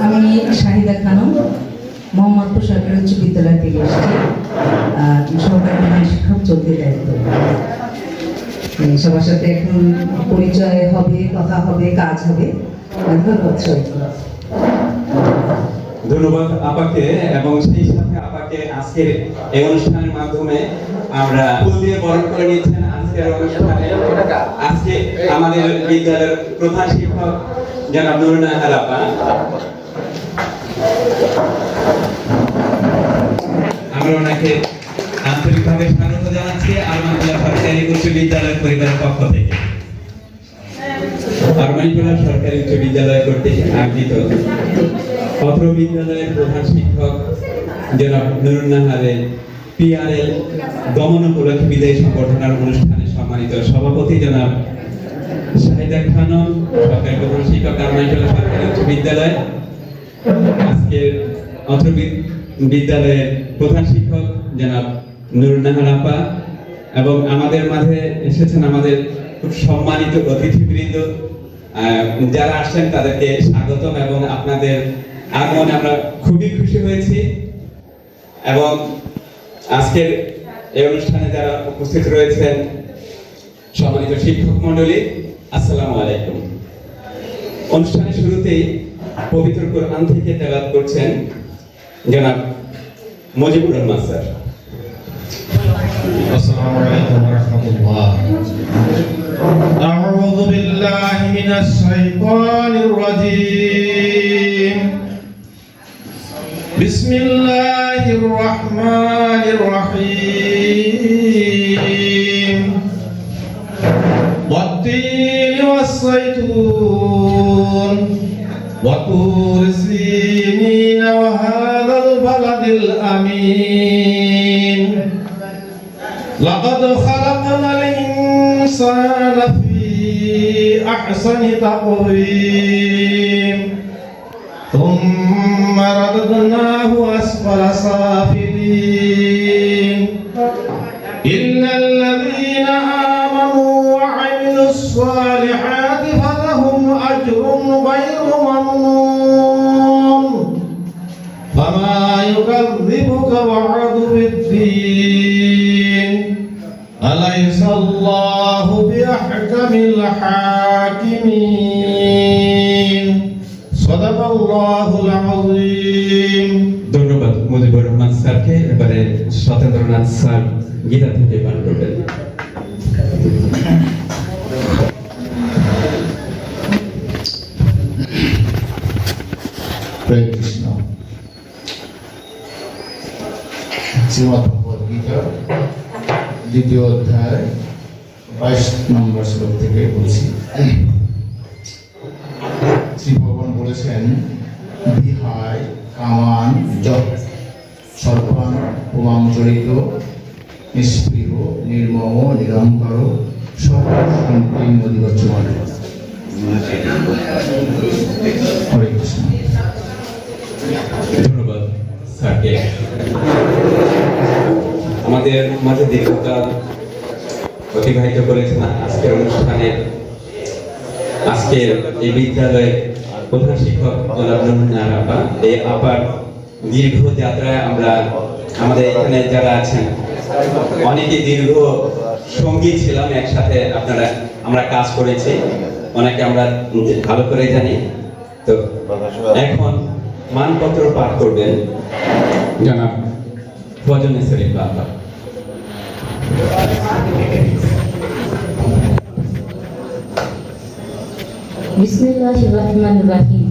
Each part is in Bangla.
আমি শাহিদা খানম মোহাম্মদপুর সরকারি উচ্চ বিদ্যালয় থেকে এসেছি। সহকারী প্রধান শিক্ষক চলতি দায়িত্ব। সবার সাথে এখন পরিচয় হবে, কথা হবে, কাজ হবে। ধন্যবাদ আপাকে, এবং সেই সাথে আপাকে আজকের এই অনুষ্ঠানের মাধ্যমে আমরা ফুল দিয়ে বরণ করে নিচ্ছেন। আজকের অনুষ্ঠানে আজকে আমাদের বিদ্যালয়ের প্রধান শিক্ষক জনাব নুরুন নাহার আপা, আমরা ওনাকে আন্তরিকভাবে স্বাগত জানাচ্ছি আরমানিটোলা সরকারি উচ্চ বিদ্যালয় পরিবারের পক্ষ থেকে। আরমানিটোলা সরকারি উচ্চ বিদ্যালয় কর্তৃক আয়োজিত অত্র বিদ্যালয়ের প্রধান শিক্ষক জনাব নুরুন নাহারের পিআরএল গমন উপলক্ষে বিদায়ী সংবর্ধনার অনুষ্ঠানে সম্মানিত সভাপতি জনাব শাহিদা খানম, সরকারি প্রধান শিক্ষক আরমানিটোলা সরকারি উচ্চ বিদ্যালয়, আজকের অত্র বিদ্যালয়ের প্রধান শিক্ষক জনাব নুরুন নাহার আপা, এবং আমাদের মাঝে এসেছেন আমাদের খুব সম্মানিত অতিথিবৃন্দ। যারা আসছেন তাদেরকে স্বাগতম, এবং আপনাদের আগমনে আমরা খুবই খুশি হয়েছি। এবং আজকের এই অনুষ্ঠানে যারা উপস্থিত রয়েছেন সম্মানিত শিক্ষক মণ্ডলী, আসসালামু আলাইকুম। অনুষ্ঠানের শুরুতেই পবিত্র কোরআন থেকে তেলাওয়াত করছেন জনাব মুজিবুর রহমান স্যার। আসসালামু আলাইকুম ওয়া রাহমাতুল্লাহ। আউযু বিল্লাহি মিনাশ শাইতানির রাজীম। বিসমিল্লাহির রাহমানির রহিম। ওয়াত-তিনি ওয়াস-সাইতুন ওয়া তুরি সিনিন ওয়া হাযাল বালাদিল আমিন। لقد خلقنا الإنسان في أحسن تقويم ثم رددناه أسفل سافلين إلا الذين آمنوا وعملوا الصالحات فلهم أجر غير ممنون فما يكذبك بعد بالدين أليس الله بأحكم الحاكمين صدق الله العظيم। ধন্যবাদ মুজিবুর রহমান স্যারকে। এবারে সতেন্দ্রনাথ স্যার গীতা থেকে পাঠ করবেন। হরে কৃষ্ণ। শ্রীমদ্ ভগবদ গীতা দ্বিতীয় অধ্যায় 22 নম্বর শ্লোক থেকে বলছি। শ্রী ভগবান বলেছেন, বিহায় কামান জপ সর্বান পুমাঞ্চরিত নিষ্প্রিয় নির্মম নিরহংকার সর্বশান্তি নদীগচ্ছমান। হরে কৃষ্ণ। ধন্যবাদ স্যারকে। আমাদের মাঝে দীর্ঘকাল অতিবাহিত করেছেন আজকের অনুষ্ঠানে আজকের এই বিদ্যালয়ের প্রধান শিক্ষক জনাব নুরুন নাহার আপা। এই আপার দীর্ঘ যাত্রায় আমরা আমাদের এখানে যারা আছেন অনেকে দীর্ঘ সঙ্গী ছিলাম, একসাথে আমরা কাজ করেছি, অনেকে আমরা ভালো করে জানি। তো এখন মানপত্র পাঠ করবেন জনাব ফজলে শরীফ আপা। বিসমিল্লাহির রহমানির রহিম।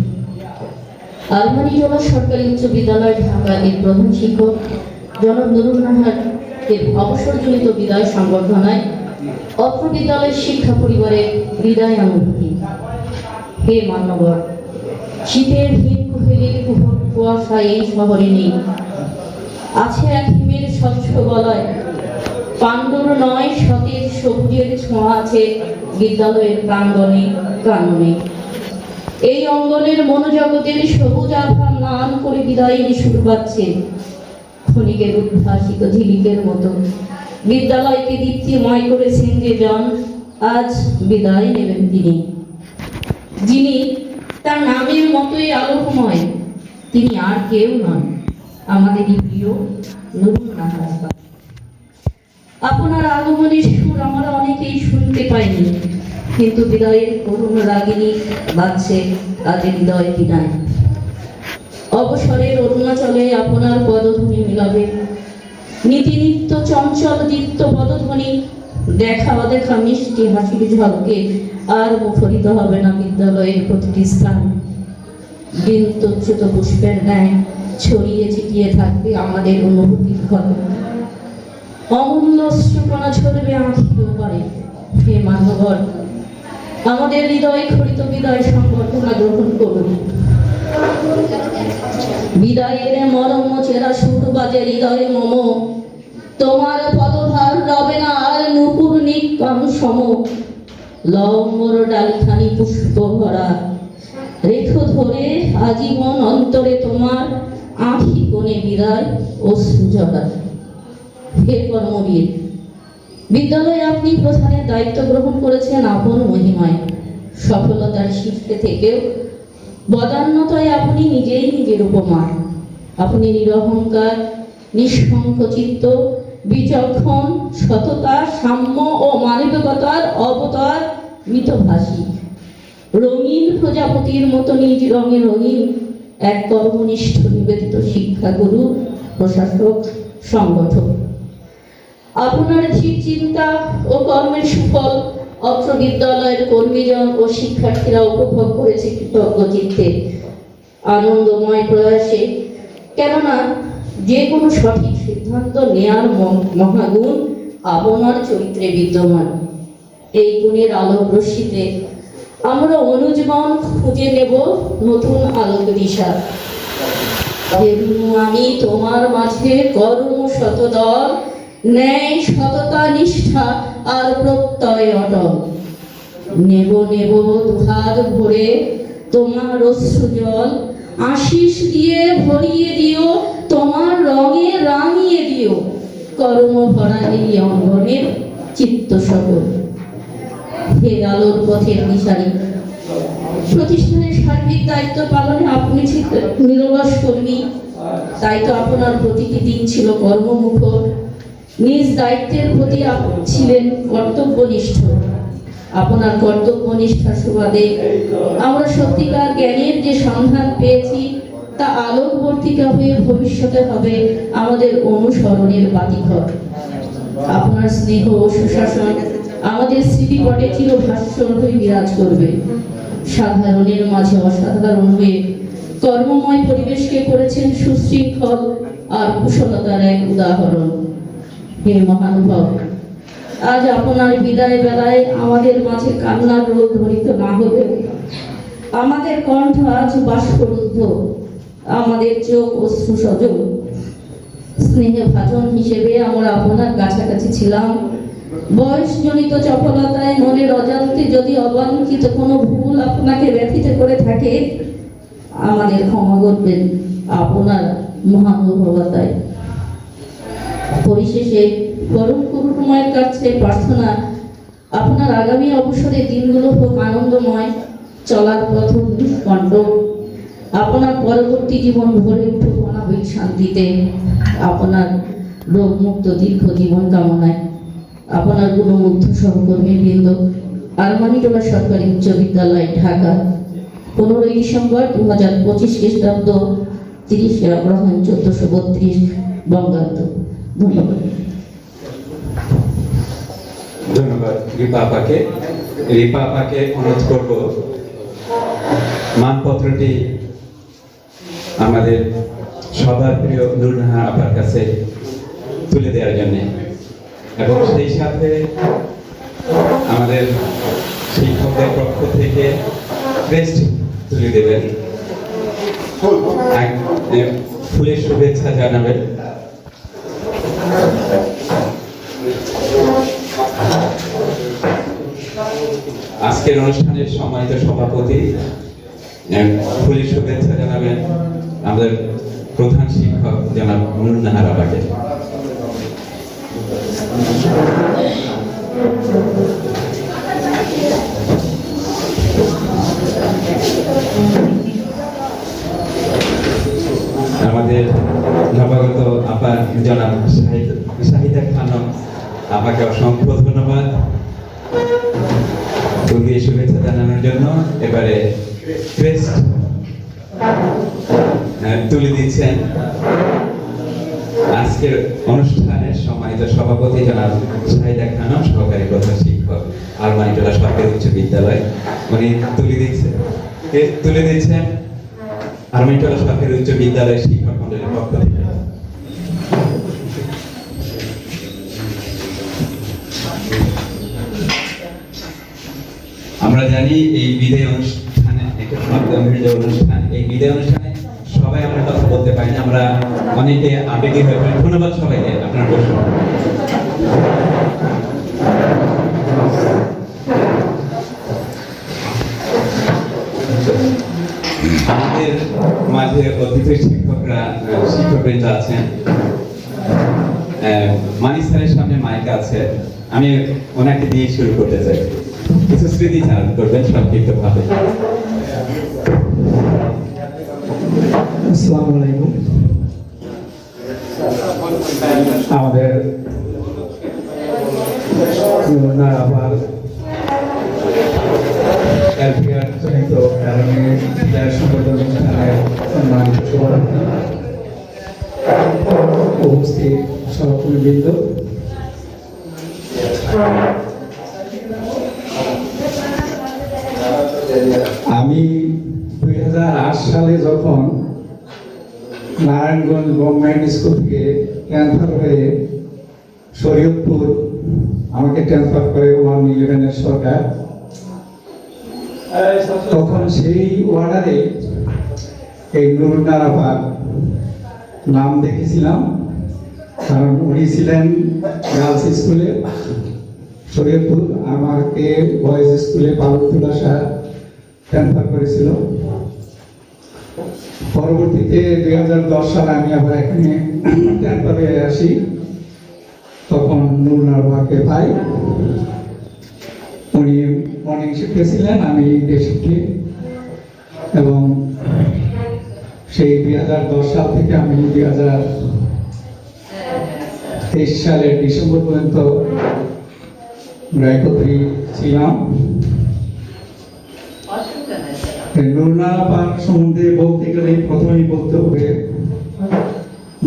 আরমানিটোলা সরকারি উচ্চ বিদ্যালয় ঢাকা এর প্রধান শিক্ষক জনাব নুরুন নাহারের অবসরজনিত বিদায় সংবর্ধনায় অত্র বিদ্যালয়ের শিক্ষা পরিবারের বিদায়ানুভূতি। হে মান্যবর, শীতের হিম কুহেলির কুয়াশা এই শহরে নেই। আছে এক হিমের স্বচ্ছ বলয়, পাণ্ডুর নয় সতেজ সবুজের ছোঁয়া আছে বিদ্যালয়ের প্রাঙ্গণে কাননে। এই অঙ্গনের মনোজগতের সবুজ আভা ম্লান করে বিদায়ের সুর পাচ্ছে ক্ষণিকের উদ্ভাসিত ঝিলিকের মতো। বিদ্যালয়কে দীপ্তিময় করেছেন যে জন, আজ বিদায় নেবেন তিনি, যিনি তার নামের মতোই আলোকময়। তিনি আর কেউ নন, আমাদেরই প্রিয় নুরুন নাহার আপা। আপনার আগমনের সুর আমরা অনেকেই শুনতে পাইনি, কিন্তু হৃদয়ের করুণ রাগিনী বাজছে আজ হৃদয় বিনায়। অবসরের অরুণাচলে আপনার পদধ্বনি মিলাবে, নীতি নিত্য চঞ্চল দীপ্ত পদধ্বনি, দেখা অদেখা মিষ্টি হাসির ঝলকে আর মুখরিত হবে না বিদ্যালয়ের প্রতিটি স্থান। বিন্দুচ্যুত পুষ্পের ন্যায় ছড়িয়ে ছিটিয়ে থাকবে আমাদের অনুভূতির ঘর। অমূল্য অশ্রুকণা ঝরবে আঁখির পারে। হে মানবগণ, আমাদের হৃদয় খরিত বিদায় সংবর্ধনা গ্রহণ করুন। বিদায়ের মরম চেরা সুর বাজে হৃদয়ে মম, তোমার পদভার রবে না আর নুপুর নিকম সম। লম্বর ডালখানি পুষ্প ভরা রেখো ধরে আজীবন অন্তরে তোমার আঁখি কোণে বিদায় অশ্রু ঝরা। হে কর্মবীর, বিদ্যালয়ে আপনি প্রধানের দায়িত্ব গ্রহণ করেছেন আপন মহিমায়। সফলতার শীর্ষে থেকেও বদান্যতায় আপনি নিজেই নিজের উপমা। আপনি নিরহংকার, নিঃসংকোচিত, বিচক্ষণ, সততা, সাম্য ও মানবিকতার অবতার মিতভাষী। রঙিন প্রজাপতির মতো নিজ রঙে রঙিন এক কর্মনিষ্ঠ নিবেদিত শিক্ষাগুরু, প্রশাসক, সংগঠক। আপনার ধীর চিন্তা ও কর্মের সুফল অত্র বিদ্যালয়ের কর্মীজন ও শিক্ষার্থীরা উপভোগ করেছে কৃতজ্ঞ চিত্তে, আনন্দময় প্রয়াসে। কেননা যে কোনো সঠিক সিদ্ধান্ত নেয়ার মহাগুণ আপনার চরিত্রে বিদ্যমান। এই গুণের আলোক রশ্মিতে আমরা অনুজীবন খুঁজে নেব নতুন আলোক দিশা। আমি তোমার মাঝে কর্ম শতদল, ন্যায় সততা নিষ্ঠা আর প্রত্যয় অটল। নেব নেব দুহাত ভরে তোমার অশ্রু জল, আশিস দিয়ে ভরিয়ে দিও, তোমার রঙে রাঙিয়ে দিও কর্ম ভরা এই অঙ্গনের চিত্ত সকল। হে আলোর পথের দিশারি, প্রতিষ্ঠানের সার্বিক দায়িত্ব পালনে আপনি ছিলেন নিরলস কর্মী। তাই তো আপনার প্রতিটি দিন ছিল কর্মমুখর। নিজ দায়িত্বের প্রতি আপনি ছিলেন কর্তব্যনিষ্ঠ। আপনার কর্তব্যনিষ্ঠার সুবাদে আমরা সত্যিকার জ্ঞানের যে সন্ধান পেয়েছি তা আলোকবর্তিকা হয়ে ভবিষ্যতে হবে আমাদের অনুসরণের বাতিঘর। আপনার স্নেহ ও সুশাসন আমাদের স্মৃতিপটে চিরভাস্বর হয়ে বিরাজ করবে। সাধারণের মাঝে অসাধারণ হয়ে কর্মময় পরিবেশকে করেছেন সুশৃঙ্খল আর কুশলতার এক উদাহরণ। হে মহানুভব, আজ আপনার বিদায় বেলায় আমাদের মাঝে কান্নার রোদ ধরিত না হলে আমাদের কণ্ঠ আজ বাষ্পরুদ্ধ, আমাদের চোখ অশ্রু সজল। স্নেহে ভাজন হিসেবে আমরা আপনার কাছাকাছি ছিলাম। বয়সজনিত চপলতায় মনের অজান্তে যদি অবাঞ্ছিত কোনো ভুল আপনাকে ব্যথিত করে থাকে, আমাদের ক্ষমা করবেন আপনার মহানুভবতায়। পরিশেষে পরম করুণাময়ের কাছে প্রার্থনা, আপনার আগামী অবসরের দিনগুলো হোক আনন্দময়, চলার পথ নিষ্কণ্টক। আপনার পরবর্তী জীবন ভরে উঠুক অনাবিল শান্তিতে। আপনার রোগমুক্ত দীর্ঘ জীবন কামনায় আপনার গুণমুগ্ধ সহকর্মী বৃন্দ, আরমানিটোলা সরকারি উচ্চ বিদ্যালয়, ঢাকা, 15 ডিসেম্বর 2025 খ্রিস্টাব্দ, 30 অগ্রহায়ণ 1432 বঙ্গাব্দ। ধন্যবাদ। ধন্যবাদ রিপা আপাকে। রিপা আপাকে অনুরোধ করব মানপত্রটি আমাদের সবার প্রিয় নুরুন্নাহার আপার কাছে তুলে দেওয়ার জন্য, এবং সেই সাথে আমাদের শিক্ষকদের পক্ষ থেকে ক্রেস্ট তুলে দেবেন, ফুলের শুভেচ্ছা জানাবেন। আজকের অনুষ্ঠানের সম্মানিত সভাপতি ফুলের শুভেচ্ছা জানাবেন আমাদের প্রধান শিক্ষক জনাব নুরুন্নাহার আপাকে। আমাকে অসংখ্য ধন্যবাদ ফুল দিয়ে শুভেচ্ছা জানানোর জন্য। এবারে ক্রেস্ট তুলে দিচ্ছেন আজকের অনুষ্ঠানের সম্মানিত সভাপতি জনাব শাহিদা খানম, সহকারী প্রধান শিক্ষক আলমারিটোলা সরকারি উচ্চ বিদ্যালয়। উনি তুলে দিচ্ছেন আলমারিটোলা সরকারি উচ্চ বিদ্যালয়ের শিক্ষক মন্ডলীর পক্ষ থেকে। আমরা জানি এই বিদায় অনুষ্ঠানে একটা গম্ভীর অনুষ্ঠান, এই বিদায় অনুষ্ঠানে সবাই আমরা কথা বলতে পারি না, আমরা অনেকে আবেগী হয়ে পড়ি। ধন্যবাদ সবাইকে, আপনার বসুন। আমাদের মাঝে অতিথি শিক্ষকবৃন্দ আছেন। মানিক স্যারের সামনে মাইক আছে, আমি ওনাকে দিয়ে শুরু করতে চাই। কিছু স্মৃতি চারণ করবেন সংক্ষিপ্ত ভাবে। আসসালামু আলাইকুম। আমাদের আবার এলপিআর জনিত কারণে বিদায় সম্বোধন অনুষ্ঠানের সম্মানিত সভাপতি, উপস্থিত সহকর্মীবৃন্দ, আমি 2008 সালে যখন নারায়ণগঞ্জ গভর্নমেন্ট স্কুল থেকে ট্রান্সফার হয়ে শরীয়তপুর আমাকে ট্রান্সফার করে 111 সরকার, তখন সেই ওয়ার্ডারে এই নুরুন আরাফার নাম দেখেছিলাম, কারণ উনি ছিলেন গার্লস স্কুলে শরীয়তপুর, আমাকে বয়েজ স্কুলে পালুতুলা শাহ ট্রান্সফার করেছিল। পরবর্তীতে 2010 সালে আমি আবার এখানে ট্রান্সফার হয়ে আসি, তখন নুরুন আরাফাকে পাই। উনি মর্নিং শিফটে ছিলেন, আমি ডে শিফটে, এবং সেই 2010 সাল থেকে আমি 2023 সালের ডিসেম্বর পর্যন্ত একত্রে ছিলাম। নুরুন আরাফার সম্বন্ধে বলতে গেলে প্রথমেই বলতে হবে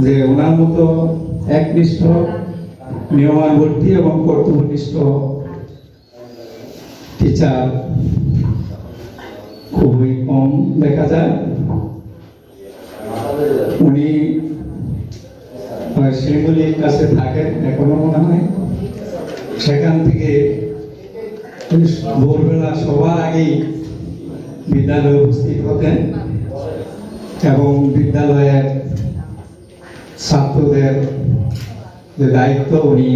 যে ওনার মতো একনিষ্ঠ, নিয়মানুবর্তী এবং কর্তব্যনিষ্ঠ টিচার খুবই কম দেখা যায়। উনি শিলিগুড়ির কাছে থাকেন এখনো মনে হয়, সেখান থেকে ভোরবেলা সবার আগেই বিদ্যালয়ে উপস্থিত হতেন এবং বিদ্যালয়ের ছাত্রদের যে দায়িত্ব উনি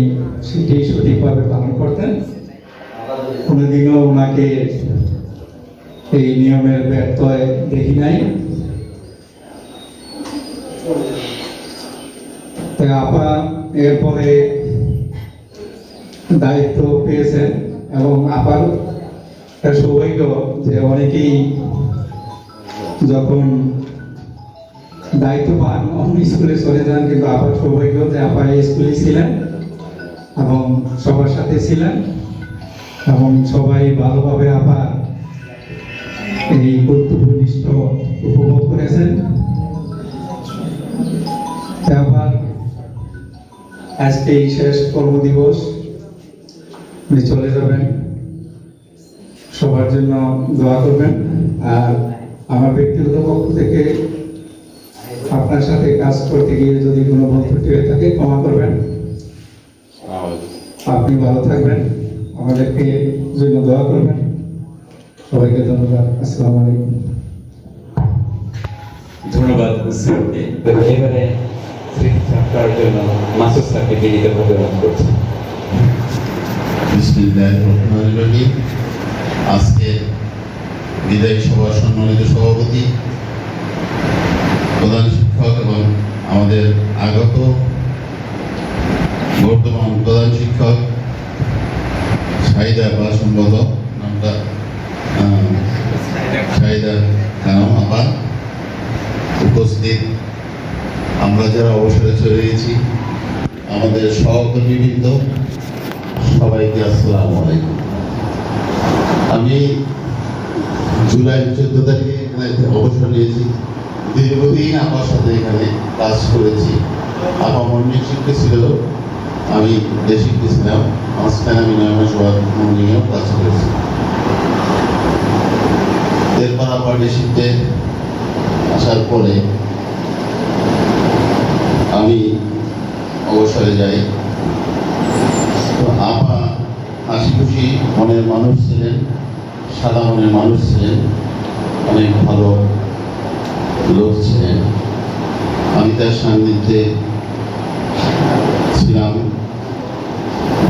সেটি সঠিকভাবে পালন করতেন। কোনোদিনও ওনাকে এই নিয়মের ব্যত্যয় দেখি নাই। আপা এরপরে দায়িত্ব পেয়েছেন এবং আপার সৌভাগ্য যে অনেকেই যখন দায়িত্ব পান অন্য স্কুলে চলে যান, কিন্তু আপার সৌভাগ্য যে আপা এই স্কুলে ছিলেন এবং সবার সাথে ছিলেন এবং সবাই ভালোভাবে আপার এই কর্তব্যনিষ্ঠ উপভোগ করেছেন। আবার আজকে এই শেষ কর্মদিবস, উনি চলে যাবেন, সবার জন্য দোয়া করবেন। আর আমার ব্যক্তিগত পক্ষ থেকে আপনার সাথে কাজ করতে গিয়ে যদি কোনো ভুল ত্রুটি হয়ে থাকে ক্ষমা করবেন। আপনি ভালো থাকবেন, আমাদেরকে জন্য দোয়া করবেন। সবাইকে ধন্যবাদ। আসসালামু আলাইকুম। ধন্যবাদ স্যারকে। এবারে স্মৃতি চাপ করার জন্য মাসুদ স্যারকে বিনীতভাবে অনুরোধ করছি। বিসমিল্লাহির রহমানির রহিম। আজকে বিদায়ী সভার সম্মানিত সভাপতি, প্রধান শিক্ষক এবং আমাদের আগত বর্তমান প্রধান শিক্ষক শাহিদা বা সম্ভবত নামটা শাহিদা খানম আপা, উপস্থিত আমরা যারা অবসরে চলে গেছি, আমাদের সহকর্মীবৃন্দ, সবাইকে আসসালামু আলাইকুম। আমি জুলাই 14 তারিখে এখানে অবসর নিয়েছি। দীর্ঘদিন আমার সাথে এখানে কাজ করেছি। আপা মর্নিং শিফটে ছিল, আমি ডে শিফটে ছিলাম। মাঝখানে আমি 9 মাস মর্নিংয়েও কাজ করেছি। এরপর আবার ডে শিফটে আসার পরে আমি অবসরে যাই। তো আপা হাসি খুশি মনের মানুষ ছিলেন, সাদা মনের মানুষ ছিলেন, অনেক ভালো লোক ছিলেন। আমি তার সান্নিধ্যে ছিলাম,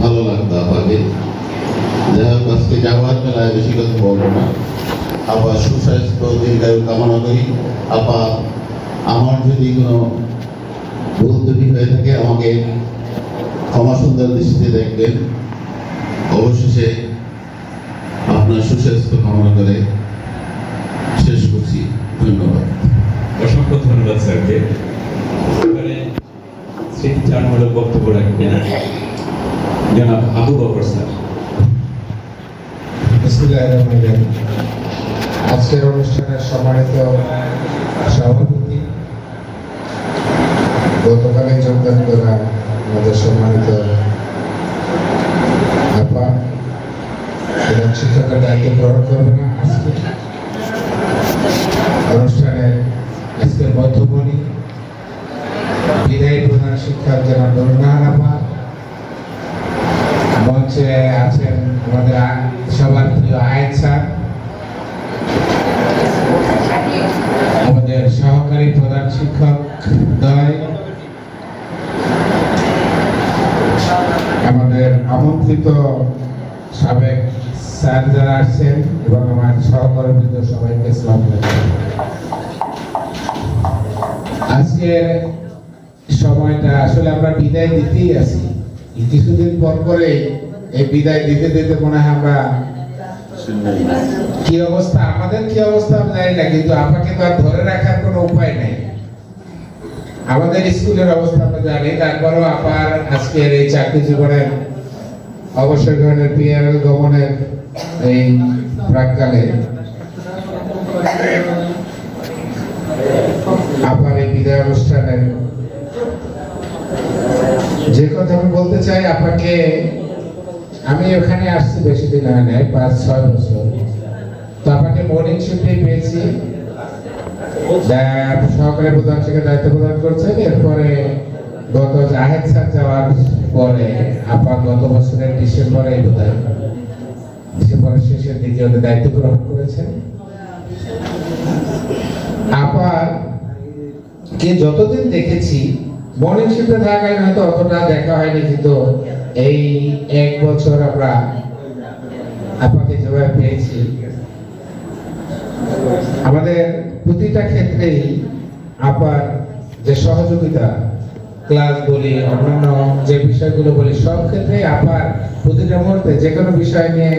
ভালো লাগতো আপাকে। যাই হোক, আজকে যাওয়ার বেলায় বেশি কথা বলবো না। আপা সুস্বাস্থ্য দীর্ঘায়ু কামনা করি। আপা আমার যদি কোনো ভুল ত্রুটি হয়ে থাকে আমাকে ক্ষমা সুন্দর দৃষ্টিতে দেখবেন। অবশেষে আপনার সুস্বাস্থ্য কামনা করে শেষ করছি। ধন্যবাদ। অসংখ্য ধন্যবাদ স্যারকে। এবারে স্মৃতিচারণমূলক বক্তব্য রাখবেন জনাব আবু বকর স্যার। আজকের অনুষ্ঠানের সম্মানিত সভাপতি, গতকালে যোগদান করা আমাদের সম্মানিত আপা, প্রধান শিক্ষকের দায়িত্ব গ্রহণ করবে না আজকে অনুষ্ঠানের আজকের মধ্যমণি বিদায়ী প্রধান শিক্ষক জনাব নুরুন্নাহার আপা, মঞ্চে আছেন আমাদের সবার প্রিয় আয়েদ স্যার, আমাদের সহকারী প্রধান শিক্ষক দ্বয়, আমাদের আমন্ত্রিত সাবেক স্যার যারা আসছেন এবং আমার সহকর্মীবৃন্দ সবাইকে সালাম জানাই। আজকের সময়টা আসলে আমরা বিদায় দিতেই আছি। কিছুদিন পর পরে এই বিদায় দিতে দিতে মনে হয় আমরা কি অবস্থা, আমাদের কি অবস্থা আমি জানি না, কিন্তু আপনাকে তো আর ধরে রাখার কোনো উপায় নেই। আমাদের স্কুলের অবস্থা আমরা জানি, তারপরও আপার আজকের এই চাকরি জীবনের অবসর গ্রহণের পিআরএল গমনের এই প্রাককালে আপার এই বিদায় অনুষ্ঠানের যে কথা আমি বলতে চাই, আপনাকে আমি ওখানে আসছি বেশি দিন হয় নাই, 5-6 বছর। তো আপনাকে মর্নিং শিফটে পেয়েছি, সহকারী প্রধান শিক্ষকের দায়িত্ব প্রদান করছেন। এরপরে গত জাহেদ স্যার যাওয়ার পরে আপা গত বছরের ডিসেম্বরের শেষের দিকে ওদের দায়িত্ব গ্রহণ করেছেন। আপা কে যতদিন দেখেছি মর্নিং শিফটে থাকাকালীন হয়তো অতটা দেখা হয়নি, কিন্তু এই 1 বছর আমরা আপাকে যেভাবে পেয়েছি, আমাদের প্রতিটা ক্ষেত্রেই আপার যে সহযোগিতা, ক্লাস বলি, অন্যান্য যে বিষয়গুলো বলি, সব ক্ষেত্রেই আপার প্রতিটা মুহূর্তে যে কোনো বিষয় নিয়ে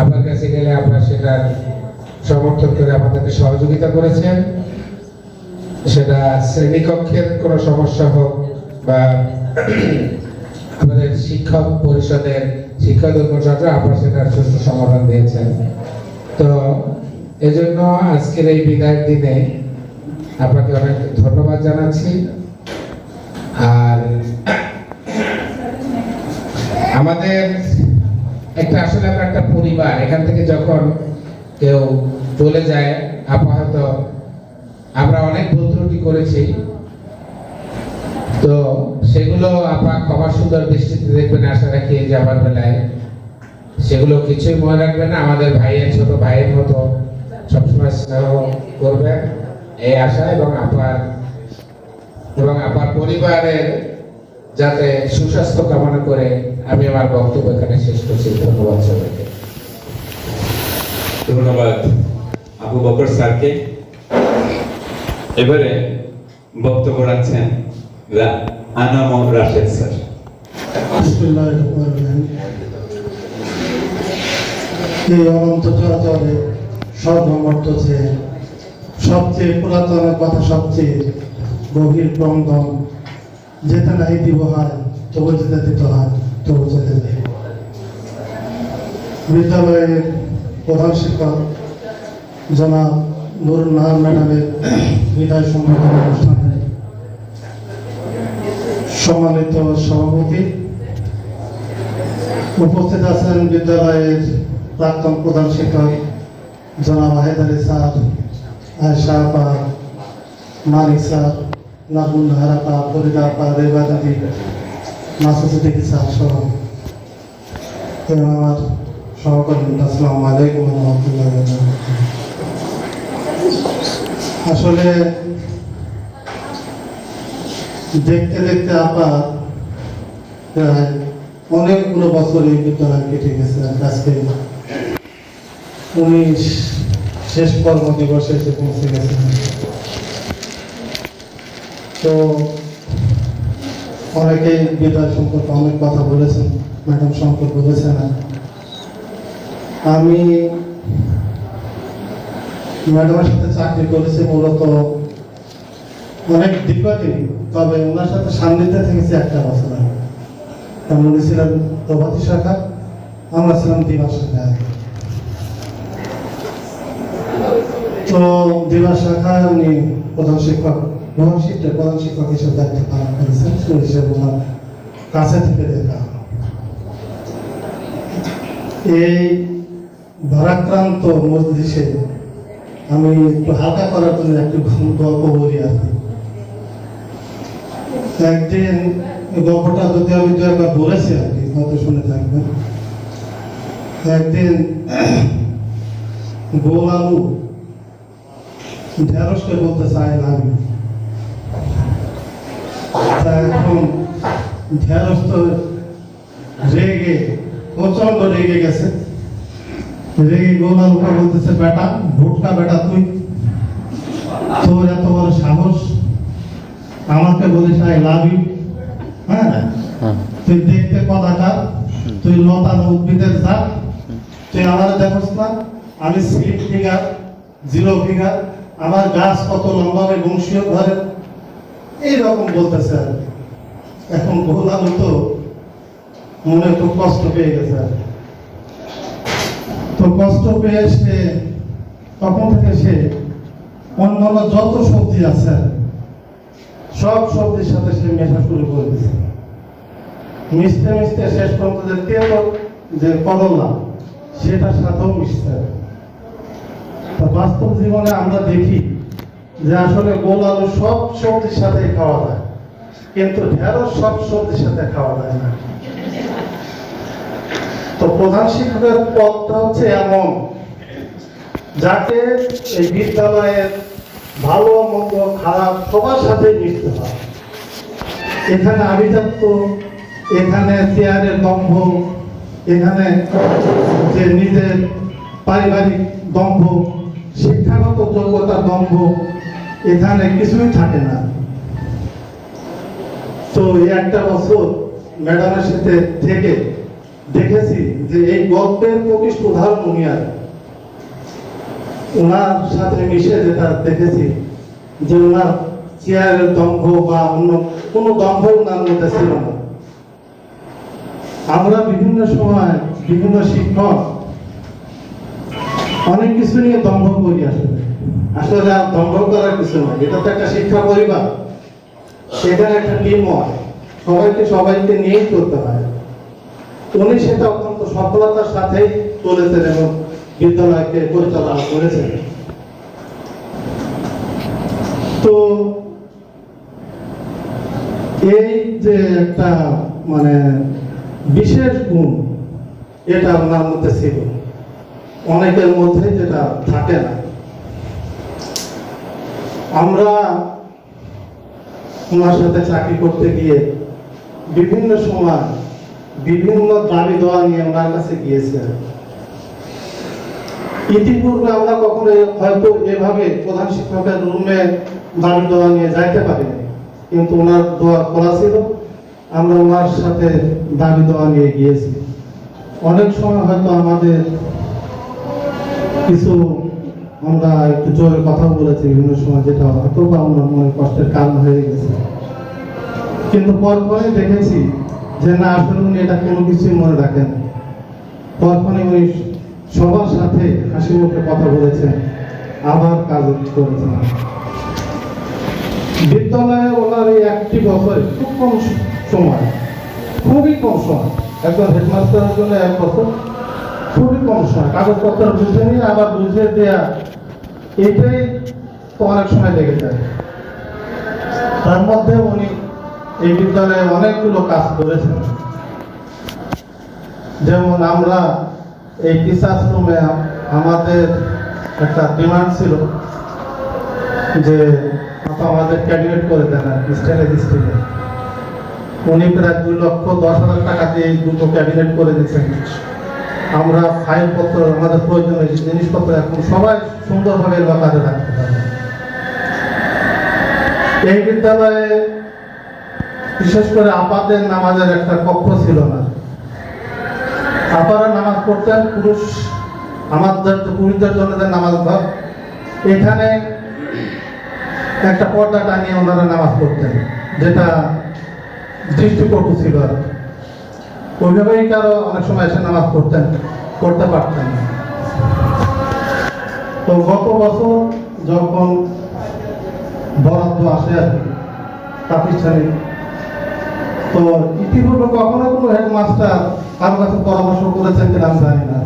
আপার কাছে গেলে আপা সেটার সমর্থন করে আমাদেরকে সহযোগিতা করেছেন। সেটা শ্রেণীকক্ষের কোনো সমস্যা হোক বা আমাদের শিক্ষক পরিষদের শিক্ষকদের ছাত্র, আপনারা সেটার সুষ্ঠু সমাধান দিয়েছেন। তো এজন্য আজকের এই বিদায়ের দিনে আপনাকে অনেক ধন্যবাদ জানাচ্ছি। আর আমাদের একটা আসলে আমরা একটা পরিবার, এখান থেকে যখন কেউ চলে যায়, আপাতত আমরা অনেক ভুল ত্রুটি করেছি, তো সেগুলো আপা ক্ষমা সুন্দর দৃষ্টিতে দেখবেন। আশা রাখি যে আমার বেলায় সেগুলো কিছুই মনে রাখবেন না, আমাদের ভাইয়ের ছোট ভাইয়ের মতো সবসময় স্নেহ করবেন এই আশা, এবং আপার পরিবারের যাতে সুস্বাস্থ্য কামনা করে আমি আমার বক্তব্য এখানে শেষ করছি। ধন্যবাদ সবাইকে। ধন্যবাদ আবু বকর স্যারকে। এবারে বক্তব্য রাখছেন আনাম রাশেদ স্যার। এই অনন্ত চরাচরে সর্বমর্ত যে সবচেয়ে পুরাতন কথা, সবচেয়ে গভীর ক্রন্দন, যেতে নাই দিব হয় তবু যেতে দিতে হয়, তবু যেতে দেয়। বিদ্যালয়ের প্রধান শিক্ষক জনাব নুরুন নাহার ম্যাডামের বিদায় সম্মেলন অনুষ্ঠানে সম্মানিত সভাপতি, উপস্থিত আছেন বিদ্যালয়ের প্রাক্তন প্রধান শিক্ষক জনাব ওয়াহেদ আলী স্যার, আয়েশা আপা, মানিক স্যার, নাজমুল নাহার আপা, ফরিদা আপা, রেবা দাদি, নাসুসুদ্দিন স্যার সহ এবং আমার সহকর্মী, আসসালামু আলাইকুম ওয়া রাহমাতুল্লাহি ওয়া বারাকাতুহু। আসলে দেখতে দেখতে আপা প্রায় অনেকগুলো বছর এই বিদ্যালয় কেটে গেছে। আজকে উনি শেষ কর্ম দিবসে এসে পৌঁছে গেছেন। তো অনেকেই বিদ্যালয় সম্পর্কে অনেক কথা বলেছেন, ম্যাডাম সম্পর্কে বলেছেন। আমি ম্যাডামের সাথে চাকরি করেছি মূলত অনেক দীর্ঘদিন, তবে ওনার সাথে সান্নিধ্যে থেকেছি একটা বছর আগে। কারণ উনি ছিলেন প্রভাতী শাখা, আমরা ছিলাম দিবা শাখা। তো দিবা শাখায় উনি প্রধান শিক্ষক, প্রধান শিক্ষক হিসেবে দায়িত্ব পালন করেছেন। সেই হিসেবে ওনার কাছে থেকে দেখা। এই ভারাক্রান্ত মজলিসে আমি একটু হালকা করার জন্য একটু গল্প বলি আর কি। একদিন গল্পটা যদি আমি দু একবার বলেছি আর কি, হয়তো শুনে থাকবেন। একদিন গোল আলু ঢেঁড়সকে বলতে চাই না আমি। এখন ঢেঁড়স তো রেগে, প্রচন্ড রেগে গেছে। রেগে গোল আলুকে বলতেছে, বেটা ভুটকা বেটা, তুই তোর এত বড় সাহস, আমাকে বলিস আই লাভ ইউ? হ্যাঁ, তুই দেখতে কদাকার, তুই লতানো উদ্ভিদের জাত, তুই আমার দেখোস না আমি স্লিপ ফিগার, জিরো ফিগার, আমার গাছ কত লম্বা হবে বংশীয় ঘরে, এইরকম বলতেছে আর কি। এখন গোল আলু তো মনে খুব কষ্ট পেয়ে গেছে আর কি। তো কষ্ট পেয়ে সে তখন থেকে সে অন্যান্য যত সবজি আছে সব সবজির সাথে সে মেশা শুরু করে দিয়েছে। মিশতে মিশতে শেষ পর্যন্ত যে তেল, যে করলা, সেটার সাথেও মিশছে। বাস্তব জীবনে আমরা দেখি যে আসলে গোল আলু সব সবজির সাথে খাওয়া যায়, কিন্তু ঢেঁড়স সব সবজির সাথে খাওয়া যায় না। তো প্রধান শিক্ষকের পদটা হচ্ছে এমন, যাকে এই বিদ্যালয়ের ভালো মন্দ খারাপ সবার সাথে মিশতে হয়। এখানে আভিজাত্য, এখানে চেয়ারের দম্ভ, এখানে যে নিজের পারিবারিক দম্ভ, শিক্ষাগত যোগ্যতার দম্ভ, এখানে কিছুই থাকে না। তো এই একটা বছর ম্যাডামের সাথে থেকে দেখেছি যে এই গল্পের প্রকৃষ্ট উদাহরণ উনি আর ওনার সাথে মিশে যেটা দেখেছি যে ওনার চেয়ারের দম্ভ বা অন্য কোনো দম্ভ ওনার মধ্যে ছিল না। আমরা বিভিন্ন সময় বিভিন্ন শিক্ষক অনেক কিছু নিয়ে দম্ভ করি, আসলে আর দম্ভ করার কিছু নয়। এটা তো একটা শিক্ষা পরিবার, সেখানে একটা টিম হয়, সবাইকে নিয়েই করতে হয়। উনি সেটা অত্যন্ত সফলতার সাথেই চলেছেন এবং বিদ্যালয়কে পরিচালনা করেছেন। তো এই যে একটা মানে বিশেষ গুণ, এটা ওনার মধ্যে ছিল, অনেকের মধ্যে যেটা থাকে না। আমরা ওনার সাথে চাকরি করতে গিয়ে বিভিন্ন সময় বিভিন্ন দাবি দেওয়া নিয়ে ওনার কাছে গিয়েছেন। ইতিপূর্বে আমরা কখনো হয়তো এভাবে প্রধান শিক্ষকের রুমে দাবি দেওয়া নিয়ে যাইতে পারিনি, কিন্তু ওনার দোয়া খোলা ছিল, আমরা ওনার সাথে দাবি দেওয়া নিয়ে গিয়েছি। অনেক সময় হয়তো আমাদের কিছু আমরা একটু জোরে কথা বলেছি বিভিন্ন সময়, যেটা হয়তো বা আমরা মনে কষ্টের কারণ হয়ে গেছে, কিন্তু পরপরে দেখেছি যে না, আসলে উনি এটা কোনো কিছুই মনে রাখেন। তখনই উনি সবার সাথে হাসি মুখে কথা বলেছেন, আবার কাজ করেছেন। বিদ্যালয়ে ওনার এই একটি বছরে খুব কম সময়, খুবই কম সময়, একজন হেডমাস্টারের জন্য 1 বছর খুবই কম সময়, কাগজপত্র বুঝে নিয়ে আবার বুঝে দেয়া, এটাই তো অনেক সময় লেগে যায়। তার মধ্যে উনি এই বিদ্যালয়ে অনেকগুলো কাজ করেছেন। যেমন আমরা এই টিচার্স রুমে আমাদের একটা ডিমান্ড ছিল যে আমাদের ক্যাবিনেট করে দেন আর কি, স্টেনলেস স্টিলের। উনি প্রায় 2,10,000 টাকা দিয়ে এই দুটো ক্যাবিনেট করে দিচ্ছেন। আমরা ফাইলপত্র, আমাদের প্রয়োজনীয় জিনিসপত্র এখন সবাই সুন্দরভাবে লকারে রাখতে পারবে। এই বিদ্যালয়ে বিশেষ করে আপাদের নামাজের একটা কক্ষ ছিল না। আপারা নামাজ পড়তেন, পুরুষ আমাদের পুরুষদের জন্য যে নামাজ ঘর, এখানে একটা পর্দা টানিয়ে ওনারা নামাজ পড়তেন, যেটা দৃষ্টিকটু ছিল আর কি। ওইভাবেই কারো অনেক সময় এসে নামাজ করতে পারতেন না। তো গত বছর যখন বরাদ্দ আসে আর কি প্রাতিষ্ঠানিক, তো ইতিপূর্বে কখনো কোনো হেডমাস্টার কারো কাছে পরামর্শ করেছেন কিনা আমি জানি না।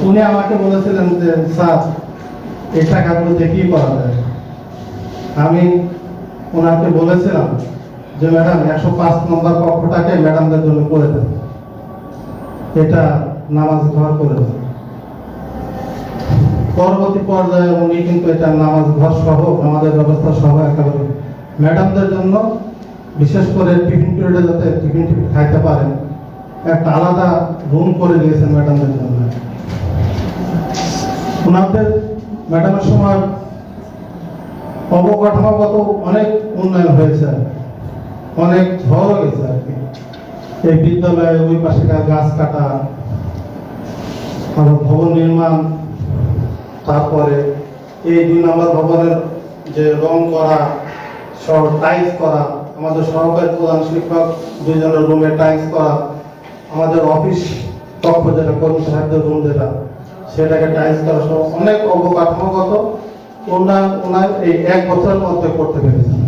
উনি আমাকে বলেছিলেন যে স্যার এই টাকাগুলো দেখি করা যায়। আমি ওনাকে বলেছিলাম যে ম্যাডাম 105 নম্বর কক্ষটাকে ম্যাডামদের জন্য করে দেন, এটা নামাজ ঘর করে দেন। পরবর্তী পর্যায়ে উনি কিন্তু এটা নামাজ ঘর সহ আমাদের ব্যবস্থা সহ একেবারে ম্যাডামদের জন্য, বিশেষ করে টিফিন পিরিয়ডে যাতে টিফিন খাইতে পারেন, একটা আলাদা রুম করে দিয়েছেন ম্যাডামদের জন্য। ওনাদের ম্যাডামের সময় অবকাঠামোগত অনেক উন্নয়ন হয়েছে, অনেক ঝড় গেছে আর কি। এই বিদ্যালয়ে ওই পাশে গাছ কাটা, আবার ভবন নির্মাণ, তারপরে এই 2 নম্বর ভবনের যে রং করা, সব টাইলস করা, আমাদের সহকারী প্রধান শিক্ষক 2 জনের রুমে টাইলস করা, আমাদের অফিস কক্ষ যেটা কর্মী সাহায্যের রুম যেটা, সেটাকে টাইলস করা সহ অনেক অবকাঠামোগত ওনার এই 1 বছরের মধ্যে করতে পেরেছেন।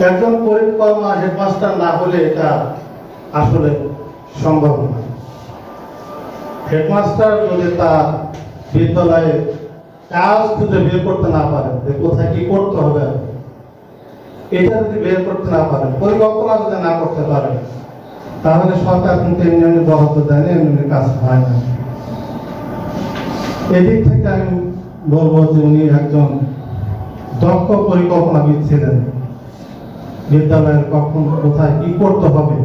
একজন পরিকর্মা হেডমাস্টার না হলে এটা আসলে সম্ভব না। হেডমাস্টার যদি তার বিদ্যালয়ে কাজ খুঁজে বের করতে না পারেন, যে কোথায় কি করতে হবে, এটা যদি বের করতে না পারেন, পরিকল্পনা যদি না করতে পারেন, তাহলে সরকার কিন্তু এমনি এমনি বরাদ্দ দেয় না, এমনি কাজ হয় না। এদিক থেকে আমি বলবো যে উনি একজন দক্ষ পরিকল্পনাবিদ ছিলেন। বিদ্যালয়ের কখন কোথায় কি করতে হবে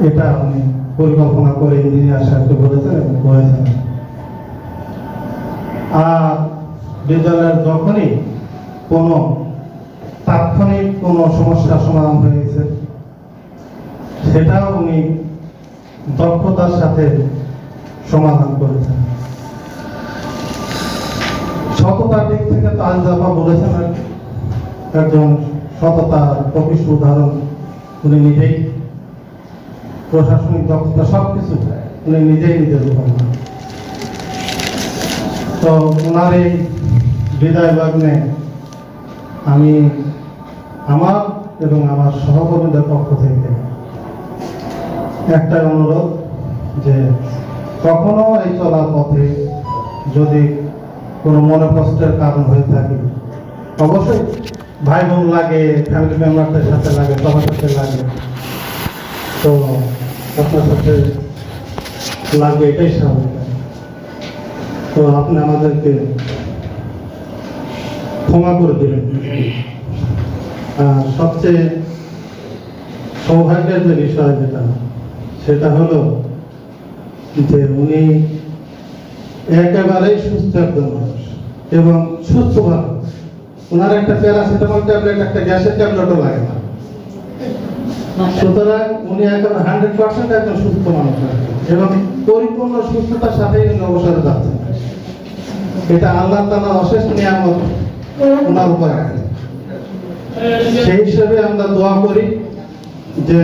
এটা উনি পরিকল্পনা করে ইঞ্জিনিয়ার সাহেবকে বলেছেন এবং করেছেন। আর বিদ্যালয়ের যখনই কোনো তাৎক্ষণিক কোনো সমস্যার সমাধান হয়ে গেছে, সেটাও উনি দক্ষতার সাথে সমাধান করেছেন। সততার দিক থেকে তালজাফা বলেছেন আর একজন সততার প্রকৃষ্ট উদাহরণ উনি নিজেই। প্রশাসনিক দক্ষতা সবকিছু উনি নিজেই নিজের উদাহরণ। তো ওনার এই বিদায় লগ্নে আমি আমার এবং আমার সহকর্মীদের পক্ষ থেকে একটাই অনুরোধ, যে কখনো এই চলার পথে যদি কোনো মনে কষ্টের কারণ হয়ে থাকে, অবশ্যই ভাই বোন লাগে, ফ্যামিলি মেম্বারদের সাথে লাগে, সবার সাথে লাগে, তো আপনার সাথে লাগবে, এটাই স্বাভাবিক। তো আপনি আমাদেরকে ক্ষমা করে দিলেন। সবচেয়ে সৌভাগ্যের যে বিষয় সেটা হলো যে উনি একেবারেই সুস্থ একজন মানুষ এবং সুস্থ মানুষ। ওনার একটা প্যারাসিটামল ট্যাবলেট, একটা গ্যাসের ট্যাবলেটও লাগে না। সুতরাং উনি একেবারে 100% একজন সুস্থ মানুষ এবং পরিপূর্ণ সুস্থতার সাথে উনি অবসরে যাচ্ছেন। এটা আল্লাহ তাআলার অশেষ নিয়ামত ওনার উপর আছে। সেই হিসেবে আমরা দোয়া করি যে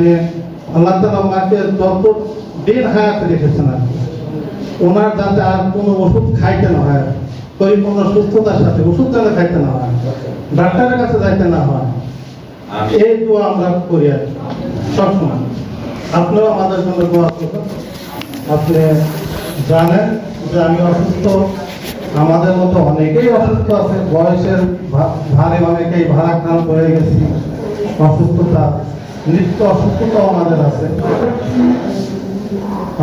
আল্লাহ তাআলা ওনাকে যত দিন হায়াতে রেখেছেন আর কি, ওনার যাতে আর কোনো ওষুধ খাইতে না হয়, পরিপূর্ণ সুস্থতার সাথে ওষুধ যাতে খাইতে না হয়, ডাক্তারের কাছে যাইতে না হয়, এই দোয়া আমরা করি আর কি সবসময়। আপনারাও আমাদের জন্য দোয়া করবেন। আপনি জানেন যে আমি অসুস্থ, আমাদের মতো অনেকেই অসুস্থ আছে, বয়সের ভারে অনেকেই ভারাক্রান্ত হয়ে গেছি, অসুস্থতা, নিত্য অসুস্থতাও আমাদের আছে।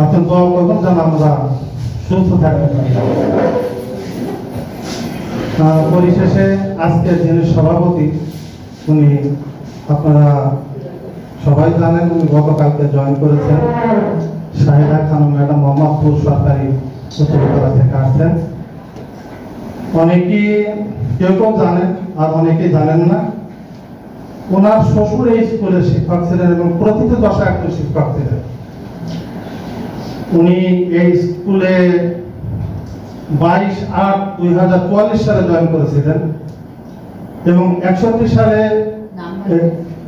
আপনি দোয়া করবেন যেন আমরা সুস্থ থাকতে পারি। পরিশেষে আজকের যিনি সভাপতি, উনি আপনারা সবাই জানেন, উনি গতকালকে জয়েন করেছেন। শাহিদা খানম ম্যাডাম মোহাম্মদপুর সরকারি উচ্চ বিদ্যালয় থেকে আসছেন। অনেকেই কেউ কেউ জানেন আর অনেকেই জানেন না। ওনার শ্বশুর এই স্কুলের শিক্ষক ছিলেন এবং প্রতিটি দশা একজন শিক্ষক ছিলেন। উনি এই স্কুলে 22/8/2044 সালে জয়েন করেছিলেন এবং 61 সালে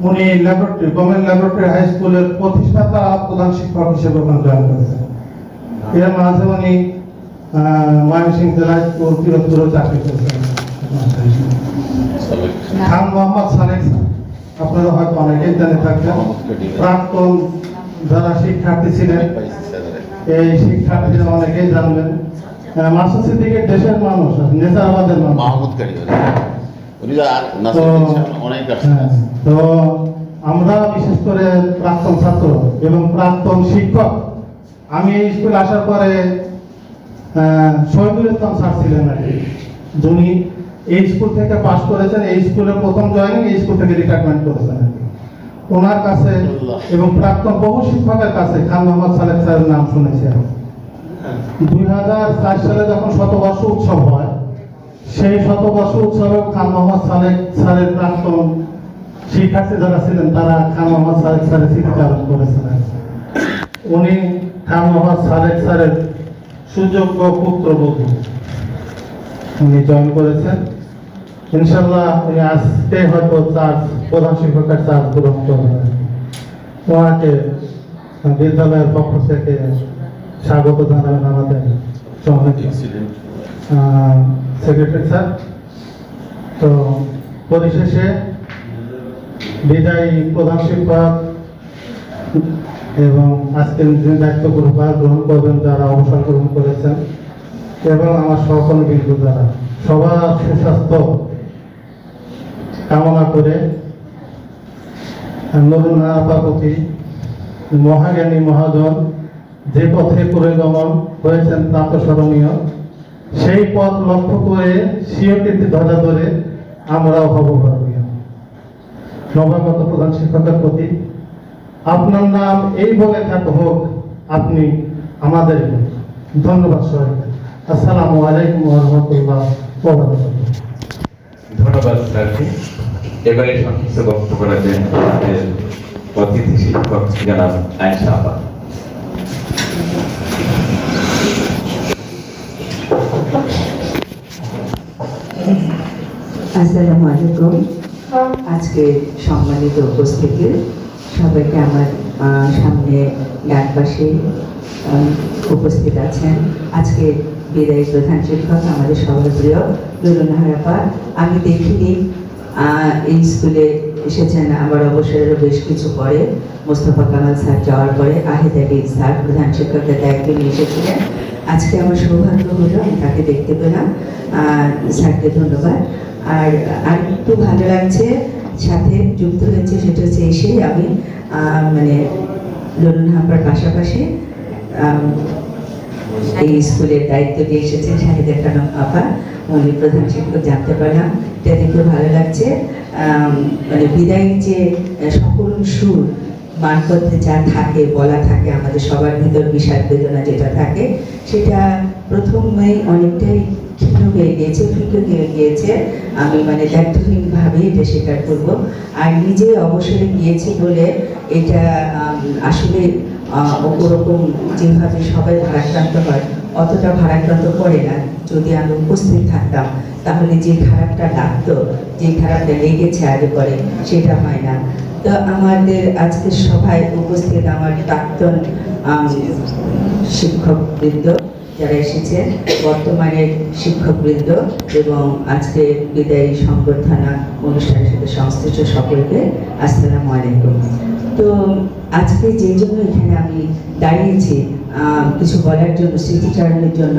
উনি ল্যাবরেটরি, গভর্নমেন্ট ল্যাবরেটরি হাই স্কুলের প্রতিষ্ঠাতা প্রধান শিক্ষক হিসেবে জয়েন করেছেন। এর মাঝে উনি ময়মনসিংহ জেলায় পিরোজপুরে চাকরি করেছেন। খান মোহাম্মদ সালেক, আপনারা হয়তো অনেকেই জেনে থাকবেন, প্রাক্তন যারা শিক্ষার্থী ছিলেন এই শিক্ষার্থীরা অনেকেই জানবেন। মাসুদ সিদ্দিকের দেশের মানুষ, নেতাবাদের মানুষ। মাহমুদ কারিগর উনি অনেক তো আমরা বিশেষ করে প্রাক্তন ছাত্র এবং প্রাক্তন শিক্ষক, আমি এই স্কুলে আসার পরে শহীদুল ইসলাম স্যার ছিলেন আর কি, যিনি এই স্কুল থেকে পাশ করেছেন, এই স্কুলের প্রথম জয়েনিং, এই স্কুল থেকে রিটায়ারমেন্ট করেছেন আর কি। ওনার কাছে এবং প্রাক্তন বহু শিক্ষকের কাছে খান মোহাম্মদ সালেক স্যারের নাম শুনেছি। 2004 সালে যখন শতবর্ষ উৎসব হয়, সেই শতবর্ষ উৎসবে খান মোহাম্মদ সালেক স্যারের প্রাক্তন শিক্ষার্থী যারা ছিলেন তারা খান মোহাম্মদ সালেক স্যারের স্মৃতিচারণ করেছিলেন। উনি খান মোহাম্মদ সালেক স্যারের সুযোগ্য পুত্রবধূ, উনি জয়েন করেছেন। ইনশাআল্লাহ উনি আজকে হয়তো প্রধান শিক্ষকের চার্জ গ্রহণ করবেন। ওনাকে বিদ্যালয়ের পক্ষ থেকে স্বাগত জানাবেন আমাদের সেক্রেটারি স্যার। তো পরিশেষে বিদায়ী প্রধান শিক্ষক এবং আজকের যে দায়িত্ব গ্রহণ করবেন যারা অবসর গ্রহণ করেছেন এবং আমার সহকর্মীবৃন্দ যারা, সবার সুস্বাস্থ্য কামনা করে নুরুন্নাহ আপার প্রতি মহাজ্ঞানী মহাজন যে পথে পরিগমন হয়েছেন তা তো স্মরণীয়। সেই পথ লক্ষ্য করে স্বীয় কীর্তি ধ্বজা ধরে আমরাও হব গর্বীয়। নবাগত প্রধান শিক্ষকের প্রতি আপনার নাম এই বলে খ্যাত হোক, আপনি আমাদের ধন্যবাদ সবাইকে। আসসালামু আলাইকুম ওয়া রাহমাতুল্লাহ ওয়া বারাকাতুহু। ধন্যবাদ স্যারকে। এবারে সংক্ষিপ্ত বক্তব্য রাখবেন আমাদের অতিথি শিক্ষক জনাব আয়েশা আপা। আসসালামু আলাইকুম। আজকে সম্মানিত উপস্থিতি সবাইকে আমার সামনে ডাকপাশে উপস্থিত আছেন। আজকে বিদায়ী প্রধান শিক্ষক আমাদের সবার প্রিয় নুরুন্নাহ আপা। আমি দেখিনি এই স্কুলে এসেছেন আমার অবসরেরও বেশ কিছু পরে, মোস্তফা কামাল স্যার যাওয়ার পরে আহিদ আলী স্যার প্রধান শিক্ষকের দায়িত্ব নিয়ে এসেছিলেন। আজকে আমার সৌভাগ্য হলো আমি তাকে দেখতে পেলাম, স্যারকে ধন্যবাদ। আর একটু ভালো লাগছে সাথে যুক্ত হয়েছে, সেটা হচ্ছে এসে আমি মানে নুরুন্নাহ আপার পাশাপাশি এই স্কুলের দায়িত্ব দিয়ে এসেছেন শাহিদা খানম আপা, উনি প্রধান শিক্ষক, জানতে পারলাম। এটা দেখতে ভালো লাগছে। মানে বিদায়ী যে সকল সুর মানপত্রে যা থাকে, বলা থাকে, আমাদের সবার ভিতর বিষাদ বেদনা যেটা থাকে, সেটা প্রথমেই অনেকটাই ক্ষীণ হয়ে গিয়েছে, ফিকে হয়ে গিয়েছে। আমি মানে দায়িত্বহীনভাবে এটা স্বীকার করব। আর নিজে অবসরে গিয়েছি বলে এটা আসলে ওরকম যেভাবে সবাই ভারাক্রান্ত হয় অতটা ভারাক্রান্ত করে না। যদি আমি উপস্থিত থাকতাম তাহলে যে খারাপটা লাগতো, যে খারাপটা লেগেছে আগে পরে, সেটা হয় না। তো আমাদের আজকের সভায় উপস্থিত আমার প্রাক্তন শিক্ষকবৃন্দ যারা এসেছেন, বর্তমানের শিক্ষকবৃন্দ এবং আজকে বিদায়ী সংবর্ধনা অনুষ্ঠানের সাথে সংশ্লিষ্ট সকলকে আসসালামু আলাইকুম। তো আজকে যে জন্য এখানে আমি দাঁড়িয়েছি কিছু বলার জন্য, স্মৃতিচারণের জন্য।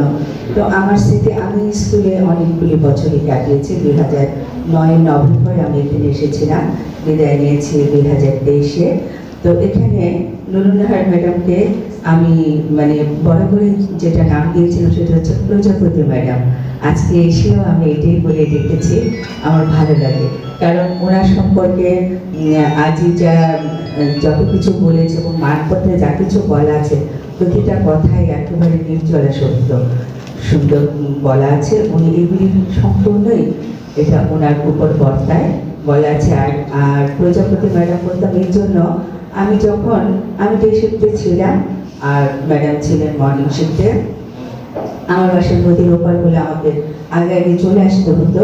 তো আমার স্মৃতি, আমি স্কুলে অনেকগুলি বছরই কাটিয়েছি। 2009 নভেম্বর আমি এখানে এসেছিলাম, বিদায় নিয়েছি 2023-এ। তো এখানে নুরুন্নাহার ম্যাডামকে আমি মানে বড় করে যেটা নাম দিয়েছিলাম সেটা হচ্ছে প্রজাপতি ম্যাডাম। আজকে এসেও আমি এটাই বলে দেখেছি, আমার ভালো লাগে। কারণ ওনার সম্পর্কে আজই যত কিছু বলেছে এবং মারপথে যা কিছু বলা আছে, প্রতিটা কথাই একেবারে নির্জলা সত্য, সুন্দর বলা আছে। উনি এগুলি সম্পূর্ণই এটা ওনার উপর বর্তায় বলা আছে। আর প্রজাপতি ম্যাডাম বলতাম এই জন্য, আমি ডে শিফটে ছিলাম আর ম্যাডাম ছিলেন মর্নিং শিফটে। আমার বাসার নদীর ওপার বলে আমাকে আগে আগে চলে আসতে হতো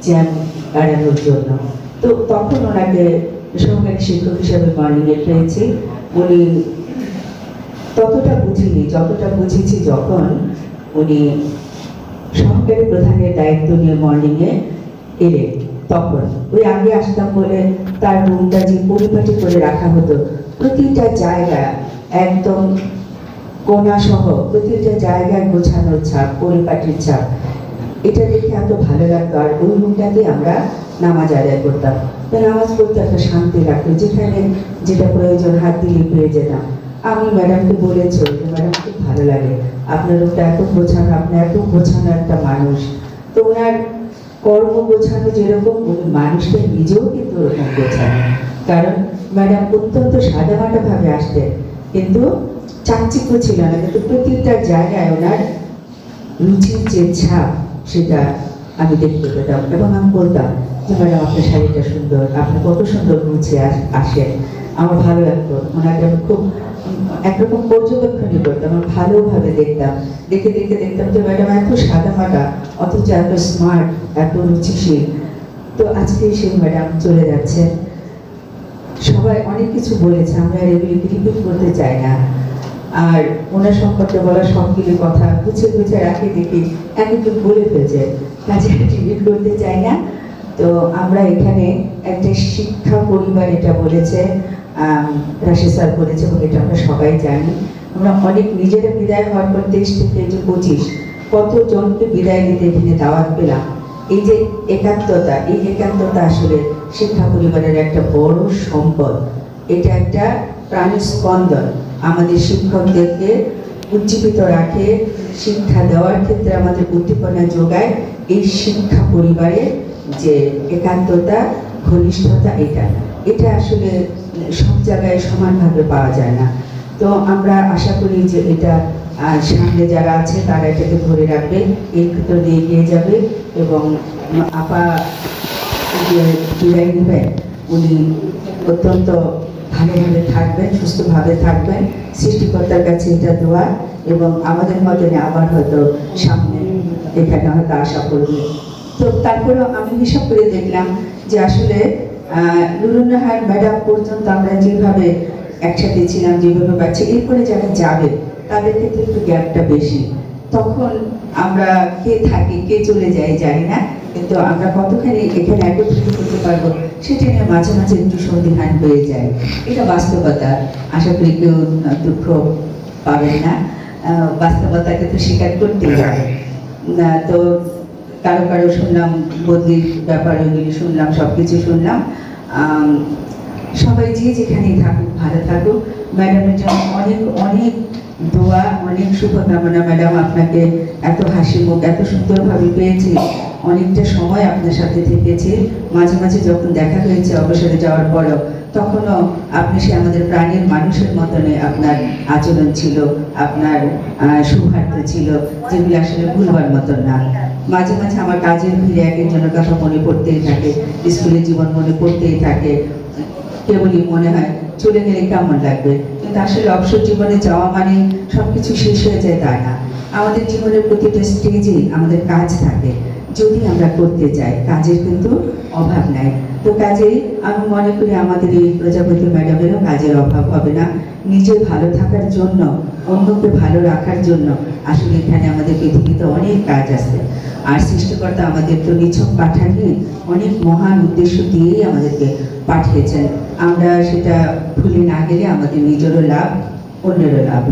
জ্যাম এড়ানোর জন্য। তো তখন ওনাকে সহকারী শিক্ষক হিসাবে মর্নিংয়ে পেয়েছি। উনি ততটা বুঝিনি যতটা বুঝেছি যখন উনি সহকারী প্রধানের দায়িত্ব নিয়ে মর্নিংয়ে এলেন। তখন ওই আগে আসতাম বলে তার রুমটা যে পরিপাটি করে রাখা হতো, প্রতিটা জায়গা একদম কোনা সহ প্রতিটা জায়গায় গোছানোর ছাপ, পরিপাটির ছাপ, এটা দেখে এত ভালো লাগতো। আর ওই রুমটাতে আমরা নামাজ আদায় করতাম। তো নামাজ পড়তে একটা শান্তি লাগতো, যেখানে যেটা প্রয়োজন হাত দিয়ে পেয়ে যেতাম। আমি ম্যাডামকে বলেছি যে ম্যাডাম খুব ভালো লাগে আপনার রুমটা এত গোছানো, আপনি এত গোছানো একটা মানুষ। তো ওনার কর্ম গোছানো যেরকম, উনি মানুষকে নিজেও কিন্তু ওরকম গোছানো। কারণ ম্যাডাম অত্যন্ত সাদামাটা ভাবে আসতেন, কিন্তু চাকচিক্য ছিল না, কিন্তু প্রতিটা জায়গায় ওনার রুচির যে ছাপ সেটা আমি দেখতে পেতাম। এবং আমি বলতাম যে ম্যাডাম আপনার শাড়িটা সুন্দর, আপনি কত সুন্দর গুছিয়ে আসেন। আমার ভালো লাগতো, ওনাকে আমি খুব একরকম পর্যবেক্ষণই করতাম, আমি ভালোভাবে দেখতাম। দেখে দেখে দেখতাম যে ম্যাডাম এত সাদামাটা অথচ এত স্মার্ট, এত রুচিশীল। তো আজকে সেই ম্যাডাম চলে যাচ্ছেন। সবাই অনেক কিছু বলেছে, আমরা এগুলি রিপিট করতে চাই না। আর ওনার সম্পর্কে বলা সবগুলি কথা গুছিয়ে গুছিয়ে রাখে দেখি আমি তো বলে ফেলছে, কাজে রিপিট করতে চাই না। তো আমরা এখানে একটা শিক্ষা পরিবার, এটা বলেছে রাশি স্যার বলেছে এবং এটা আমরা সবাই জানি। আমরা অনেক নিজেরা বিদায় হওয়ার পর 23 থেকে 25 কতজনকে বিদায় নিতে এখানে দাওয়াত পেলাম। এই যে একাত্মতা, এই একাত্মতা আসলে শিক্ষা পরিবারের একটা বড় সম্পদ। এটা একটা প্রাণী স্পন্দন, আমাদের শিক্ষকদেরকে উজ্জীবিত রাখে, শিক্ষা দেওয়ার ক্ষেত্রে আমাদের উদ্দীপনা যোগায়। এই শিক্ষা পরিবারের যে একাত্মতা, ঘনিষ্ঠতা, এটা আসলে সব জায়গায় সমানভাবে পাওয়া যায় না। তো আমরা আশা করি যে এটা সামনে যারা আছে তারা এটাকে ধরে রাখবে, এর ভিতর দিয়ে এগিয়ে যাবে। এবং আপা যে বিদায় নেবেন, উনি অত্যন্ত ভালোভাবে থাকবেন, সুস্থভাবে থাকবেন। সৃষ্টিকর্তার কাছে এটা দোয়া, এবং আমাদের মতনে আবার হয়তো সামনে এখানে হয়তো আশা করবে। তো তারপরেও আমি হিসাব করে দেখলাম যে আসলে নুরুন্নাহার ম্যাডাম পর্যন্ত আমরা যেভাবে একসাথে ছিলাম, যেভাবে পাচ্ছি, এরপরে যারা যাবে তাদের ক্ষেত্রে একটু গ্যাপটা বেশি। তখন আমরা কে থাকি কে চলে যাই জানি না, কিন্তু আমরা কতখানি এখানে একত্রিত করতে পারবো সেটা নিয়ে মাঝে মাঝে একটু সন্দিহান হয়ে যায়। এটা বাস্তবতা, আশা করি কেউ দুঃখ পাবেন না। বাস্তবতাকে তো স্বীকার করতেই হবে না। তো কারো কারো শুনলাম বদলির ব্যাপার, ওইগুলি শুনলাম, সবকিছু শুনলাম। সবাই যে যেখানেই থাকুক ভালো থাকুক। ম্যাডামের জন্য অনেক অনেক দোয়া, অনেক শুভকামনা। ম্যাডাম আপনাকে এত হাসি মুখ, এত সুন্দরভাবে পেয়েছি, অনেকটা সময় আপনার সাথে থেকেছি। মাঝে মাঝে যখন দেখা হয়েছে অবসরে যাওয়ার পরও, তখনও আপনি সে আমাদের প্রাণীর মানুষের মতনে আপনার আচরণ ছিল, আপনার সৌহার্দ্য ছিল, যেগুলি আসলে ভুলবার মতন না। মাঝে মাঝে আমার কাজের ভিড়ে এক একজনের কথা মনে পড়তেই থাকে, স্কুলের জীবন মনে পড়তেই থাকে। কেবলই মনে হয় চলে গেলে কেমন লাগবে, কিন্তু আসলে অবসর জীবনে যাওয়া মানে সবকিছু শেষ হয়ে যায় তা না। আমাদের জীবনের প্রতিটা স্টেজে আমাদের কাজ থাকে, যদি আমরা করতে চাই কাজের কিন্তু অভাব নাই। তো কাজেই আমি মনে করি আমাদের এই প্রজাপতি ম্যাডামেরও কাজের অভাব হবে না। নিজে ভালো থাকার জন্য, অন্যকে ভালো রাখার জন্য আসলে এখানে আমাদের পৃথিবীতে অনেক কাজ আছে। আর সৃষ্টিকর্তা আমাদের তো নিছক পাঠাননি, অনেক মহান উদ্দেশ্য দিয়েই আমাদেরকে পাঠিয়েছেন। আমরা সেটা ভুলে না গেলে আমাদের নিজেরও লাভ, অন্যেরও লাভ।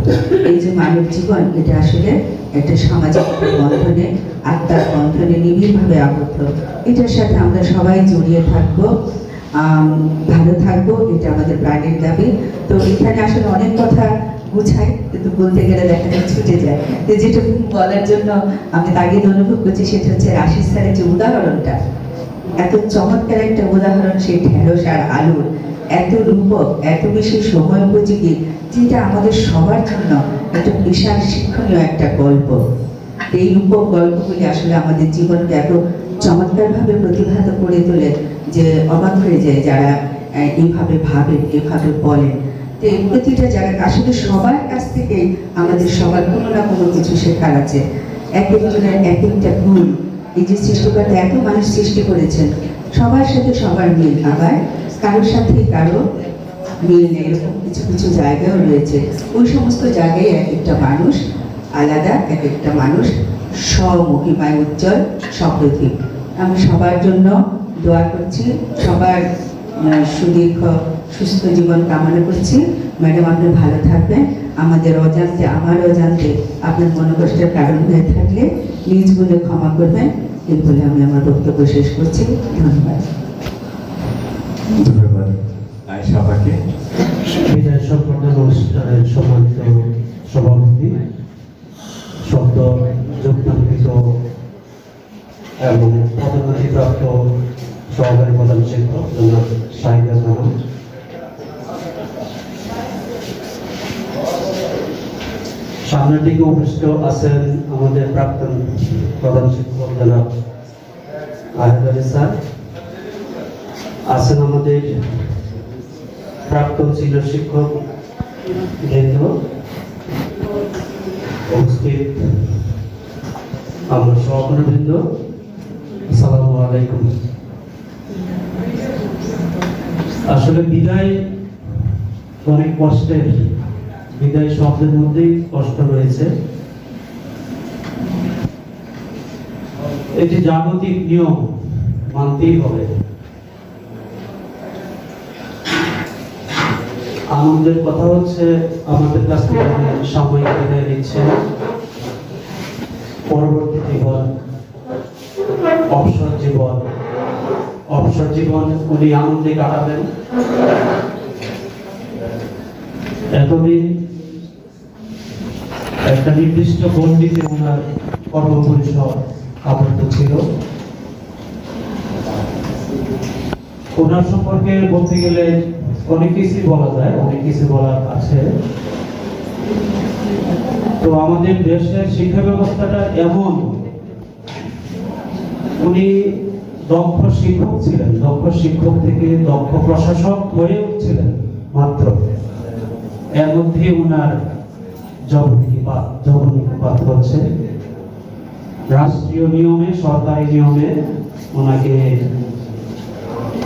এই যে মানব জীবন, এটা আসলে একটা সামাজিক বন্ধনে, আত্মার বন্ধনে নিবিড়ভাবে আবদ্ধ। এটার সাথে আমরা সবাই জড়িয়ে থাকবো, ভালো থাকবো, এটা আমাদের প্রাণের দাবি। তো এখানে আসলে অনেক কথা গুছাই, কিন্তু বলতে গেলে দেখা যায় ছুটে যায়। তো যেটুকু বলার জন্য আমি তাগিদ অনুভব করছি সেটা হচ্ছে রাশিদ স্যারের যে উদাহরণটা, এত চমৎকার একটা উদাহরণ, সেই ঢেঁড়স আর আলুর, এত রূপক, এত বেশি সময় উপযোগী, যেটা আমাদের সবার জন্য একটা বিশাল শিক্ষণীয় একটা গল্প। এই রূপক গল্পগুলি আসলে আমাদের জীবনকে এত চমৎকারভাবে প্রতিভাত করে তোলে যে অবাক হয়ে যায় যারা এইভাবে ভাবেন, এভাবে বলেন। তো এই প্রতিটা জায়গায় আসলে সবার কাছ থেকে আমাদের সবার কোনো না কোনো কিছু শেখার আছে। এক একজনের এক একটা গুণ, এই যে সৃষ্টিকর্তা এত মানুষ সৃষ্টি করেছেন, সবার সাথে সবার মিল, আবার কারোর সাথে কারো মিল নেই, এরকম কিছু কিছু জায়গাও রয়েছে। ওই সমস্ত জায়গায় এক একটা মানুষ আলাদা, এক একটা মানুষ স্বমহিমায় উজ্জ্বল, সপ্রতিভ। আমি সবার জন্য দোয়া করছি, সবার সুদীর্ঘ সুস্থ জীবন কামনা করছি। ম্যাডাম, আপনি ভালো থাকবেন। আমাদের অজান্তে, আমার অজান্তে আপনার মনোকষ্টের কারণ হয়ে থাকলে নিজ বলে ক্ষমা করবেন। এই বলে আমি আমার বক্তব্য শেষ করছি। ধন্যবাদ। ধন্যবাদ আয়েশা আপাকে। বিদায় সম্পর্কের অনুষ্ঠানের সম্মানিত সভাপতি, শব্দ যোগদানকৃত এবং পদোন্নতিপ্রাপ্ত সহকারী প্রধান শিক্ষক জনাব শাহিদা জানান, সামনের দিকে উপস্থিত আছেন আমাদের প্রাক্তন প্রধান শিক্ষক জনাব আহেদ আলী স্যার, আছেন আমাদের প্রাক্তন সিনিয়র শিক্ষক বৃন্দ, উপস্থিত আমরা সহকর্মী বৃন্দ, আসসালামু আলাইকুম। আসলে বিদায় অনেক কষ্টের, বিদায় শব্দের মধ্যেই কষ্ট রয়েছে। এটি জাগতিক নিয়ম, মানতেই হবে। আনন্দের কথা হচ্ছে আমাদের কাছ থেকে সাময়িক বিদায় নিচ্ছেন, পরবর্তী জীবন অবসর জীবন, অবসর জীবন উনি আনন্দে কাটাবেন। এতদিন একটা নির্দিষ্ট গণ্ডিতে ওনার কর্মপরিসর আবদ্ধ ছিল। ওনার সম্পর্কে বলতে গেলে অনেক কিছু বলা যায়, অনেক কিছু বলার আছে। তো আমাদের দেশের শিক্ষা ব্যবস্থাটা এমন, উনি দক্ষ শিক্ষক ছিলেন, দক্ষ শিক্ষক থেকে দক্ষ প্রশাসক হয়ে উঠছিলেন মাত্র, এর মধ্যে ওনার জবনিপাত হচ্ছে। রাষ্ট্রীয় নিয়মে, সরকারি নিয়মে ওনাকে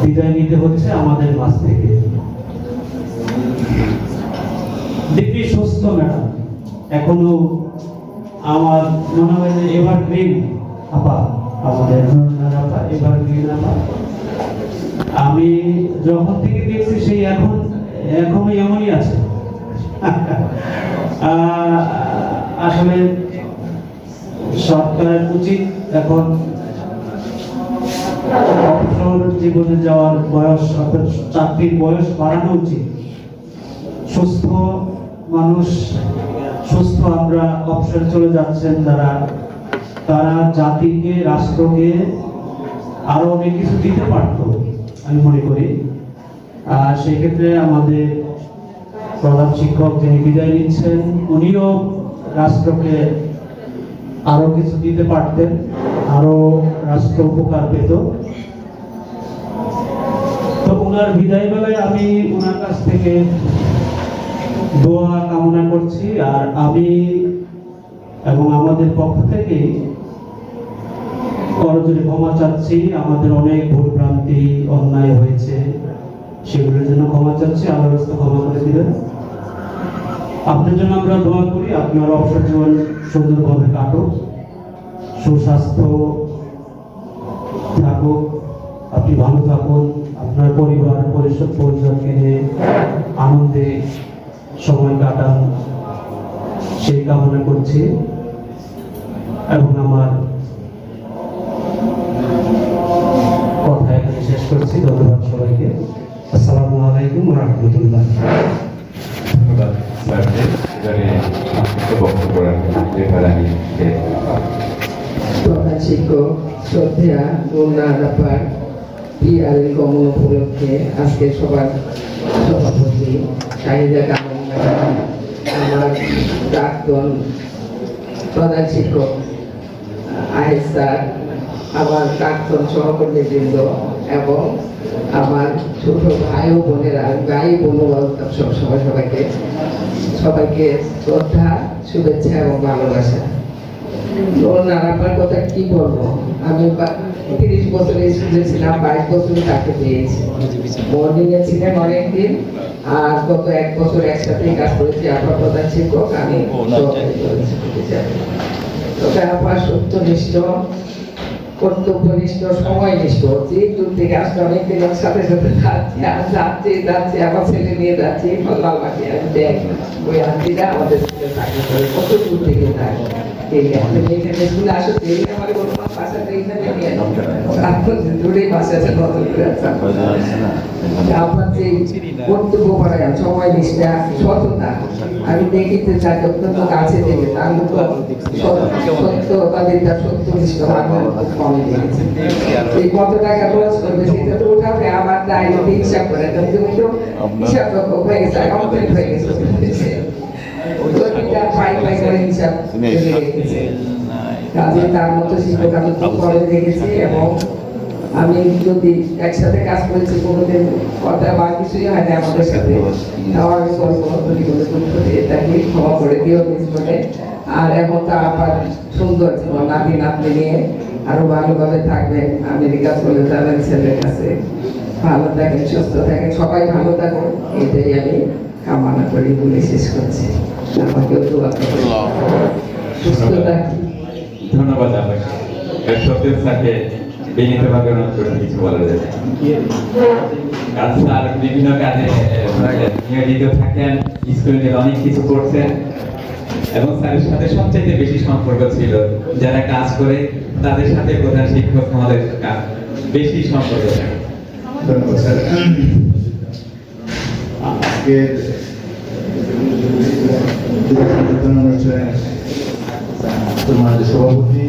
বিদায় নিতে হচ্ছে আমাদের মাঝ থেকে। দেখি সুস্থ ম্যাডাম, এখনো আমার মনে হয় যে এভারগ্রিন আপা, আমাদের আপা এভারগ্রিন আপা। আমি যখন থেকে দেখছি সেই এখনো এমনই আছে। আসলে সরকারের উচিত এখন অবসর জীবনে যাওয়ার বয়স, অর্থাৎ চাকরির বয়স বাড়ানো উচিত। সুস্থ মানুষ, সুস্থ আমরা অবসরে চলে যাচ্ছেন তারা জাতিকে, রাষ্ট্রকে আরো অনেক কিছু দিতে পারত আমি মনে করি। আর সেই ক্ষেত্রে আমাদের প্রধান শিক্ষক যিনি বিদায় নিচ্ছেন, উনিও রাষ্ট্রকে আরো কিছু দিতে পারতেন, আরো রাষ্ট্র উপকার পেত। তো ওনার বিদায় বেলায় আমি ওনার কাছ থেকে দোয়া কামনা করছি। আর আমি এবং আমাদের পক্ষ থেকে করজোড়ে ক্ষমা চাচ্ছি। আমাদের অনেক ভুল ভ্রান্তি অন্যায় হয়েছে, সেগুলোর জন্য ক্ষমা চাচ্ছি। আল্লাহর রাস্তা ক্ষমা করে দিবেন। আপনার জন্য আমরা দোয়া করি, আপনার অবসর জীবন সুন্দরভাবে কাটুক, সুস্বাস্থ্য থাকুক, আপনি ভালো থাকুন, আপনার পরিবার পরিজনকে নিয়ে আনন্দে সময় কাটান, সেই কামনা করছি। এবং আমার কথা এখানে শেষ করছি। ধন্যবাদ সবাইকে। আসসালামু আলাইকুম ওয়া রাহমাতুল্লাহ। ধন্যবাদ স্যারকে। এবারে সংক্ষিপ্ত বক্তব্য রাখবেন রেফারানি প্রধান শিক্ষক শ্রদ্ধেয়া নুরুন্নাহার আপার পিআরএল গমন উপলক্ষে আজকে সবার সভাপতি শাহিদা কামাল ম্যাডাম, আমার প্রাক্তন প্রধান শিক্ষক আহেদ স্যার, আমার প্রাক্তন সহকর্মীবৃন্দ এবং আমার ছোট ভাই ও বোনেরা, ভাই বোন বলতাম সবসময় সবাইকে শ্রদ্ধা, শুভেচ্ছা এবং ভালোবাসা। নারাপার কথা কি বলবো, আমি 30 বছর স্কুলে ছিলাম, 22 বছর তাকে পেয়েছি। মর্নিং এ ছিলেন অনেকদিন, আর গত 1 বছর একসাথেই কাজ করেছি। আপনার প্রধান শিক্ষক, আমি তবে আপনার সত্যনিষ্ঠ, কর্তব্যনিষ্ঠ, সময়নিষ্ঠ। যে দূর থেকে আসলে অনেকদিন সাথে সাথে যাচ্ছি, আমার ছেলে নিয়ে যাচ্ছি লালবাটি, আমি দেখ ওই আন্টিরা আমাদের স্কুলে চাকরি করে, কত দূর থেকে থাকে। স্কুলে আসো দেখলে আমার বললাম বাসাতে এখানে নিয়ে তারপর দূরেই বাসা আছে, নতুন করে আপনার যে কর্তব্য পরায়ণ, সময় নিষ্ঠা, সততা, আমি দেখিতে চাই অত্যন্ত কাছে থেকে। তার মতো সত্যবাদিতা, সত্যনিষ্ঠ মানুষ কমে দেখেছি। এই কত টাকা খরচ করবে সেটা তো উঠাবে, আমার দায়িত্ব হিসাব করে। তুমি তো হিসাব রক্ষক হয়ে গেছে, অ্যাকাউন্টেন্ট হয়ে গেছে, তার মতো শিক্ষক আমি খুব কমে দেখেছি। এবং আমি যদি একসাথে কাজ করেছি, কোনোদিন কথা বা কিছুই হয় না আমাদের সাথে, আমি এটাকে ক্ষমা করে দিও জীবনে। আর এখন তো আবার সুন্দর জীবন, নাতি নাতনি নিয়ে আরো ভালোভাবে থাকবেন, আমেরিকা চলে যাবেন ছেলের কাছে। ভালো থাকেন, সুস্থ থাকেন, সবাই ভালো থাকুন, এটাই আমি কামনা করি বলে শেষ করছি। আমাকেও দোয়া করুন, সুস্থ থাকি। ধন্যবাদ আপনাকে। সত্যের সাথে বিনীতভাবে অনুরোধ করতে কিছু বলা যায়। স্যার বিভিন্ন কাজে নিয়োজিত থাকেন, স্কুলে অনেক কিছু করছেন, এবং স্যারের সাথে সবচাইতে বেশি সম্পর্ক ছিল যারা কাজ করে তাদের সাথে প্রধান শিক্ষক মহোদয়ের বেশি সম্পর্ক থাকে। ধন্যবাদ স্যার। আজকের তোমার সভাপতি,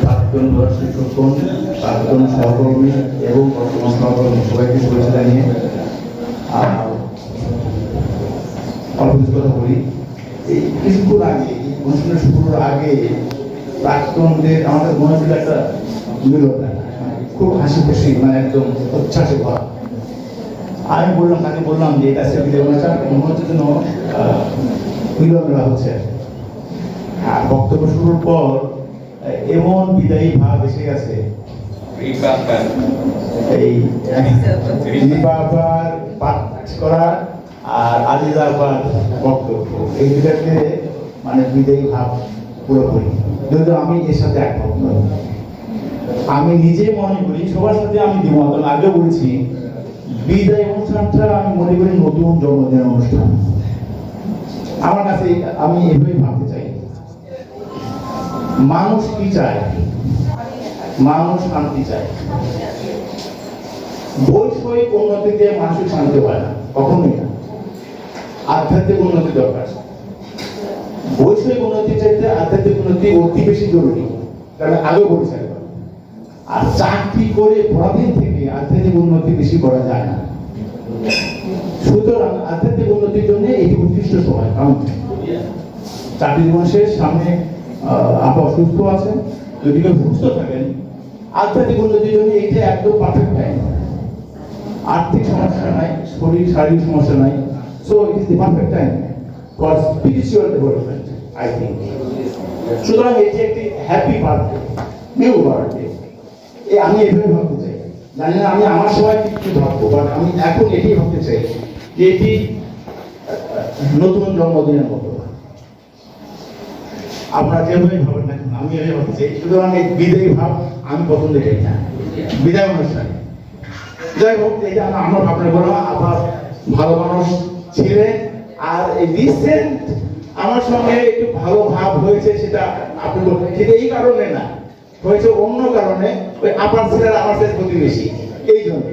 প্রাক্তন শিক্ষকগণ, প্রাক্তন সহকর্মী এবং বর্তমান সহকর্মী সবাইকে শুভেচ্ছা জানিয়ে অল্প কিছু কথা বলি। এই কিছুক্ষণ আগে, এই অনুষ্ঠানের শুরুর আগে প্রাক্তনদের আমাদের মনে হচ্ছিল একটা মিলন, খুব হাসি খুশি, মানে একদম উচ্ছ্বাসে ভরা। আমি বললাম, তাকে বললাম যে এটা সে মনে হচ্ছে যেন মিলন মেলা হচ্ছে। আর বক্তব্য শুরুর পর এমন বিদায়ী ভাব এসে গেছে। এই রিপা আপার পাঠ করা আর আলিজা আপার বক্তব্য, এই দুটাকে মানে বিদায়ী ভাব পুরোপুরি। যদিও আমি এর সাথে একমত নই। আমি নিজে মনে করি, সবার সাথে আমি দ্বিমত, আমি আগেও বলছি, বিদায় অনুষ্ঠানটা আমি মনে করি নতুন জন্মদিনের অনুষ্ঠান। আমার কাছে আমি এভাবেই ভাবতে চাই। মানুষ কি চায়? মানুষ শান্তি চায়। বৈষয়িক উন্নতিতে মানসিক শান্তি হয় না, কখনোই না। আধ্যাত্মিক উন্নতি দরকার। বৈষয়িক উন্নতি চাইতে আধ্যাত্মিক উন্নতি অতি বেশি জরুরি, কারণ আগেও বলেছি। আর চাকরি করে পরাধীন থেকে আধ্যাত্মিক উন্নতি বেশি করা যায় না। সুতরাং আধ্যাত্মিক উন্নতির জন্য এটি উৎকৃষ্ট সময়। কারণ চাকরি জীবন শেষ, সামনে আপা অসুস্থ আছেন, যদি কেউ সুস্থ থাকেন, আধ্যাত্মিক উন্নতির জন্য এইটা একদম পারফেক্ট টাইম। আর্থিক সমস্যা নাই, শারীরিক সমস্যা নাই, So it is the perfect time for spiritual development, I think. সুতরাং এটি একটি হ্যাপি বার্থডে, নিউ বার্থডে। আমি এভাবে ভাবতে চাই, জানি না আমি আমার সময় কি ভাববো, বাট আমি এখন এটি ভাবতে চাই যে এটি নতুন জন্মদিনের মতো। আপনারা যেভাবে ভাবেন না, আমি এভাবে ভাবতে চাই। সুতরাং এই বিদায়ী ভাব আমি পছন্দ করি না, বিদায় অনুষ্ঠান। যাই হোক, এটা আমার ভাবনা বললাম, আবার ভালো মানুষ ছিলেন। আর এই রিসেন্ট আমার সঙ্গে একটু ভালো ভাব হয়েছে, সেটা আপনি বলবেন, সেটা এই কারণে না, হয়েছে অন্য কারণে। ওই আপনার ছেলেরা আমার সাথে প্রতিবেশী, এই জন্য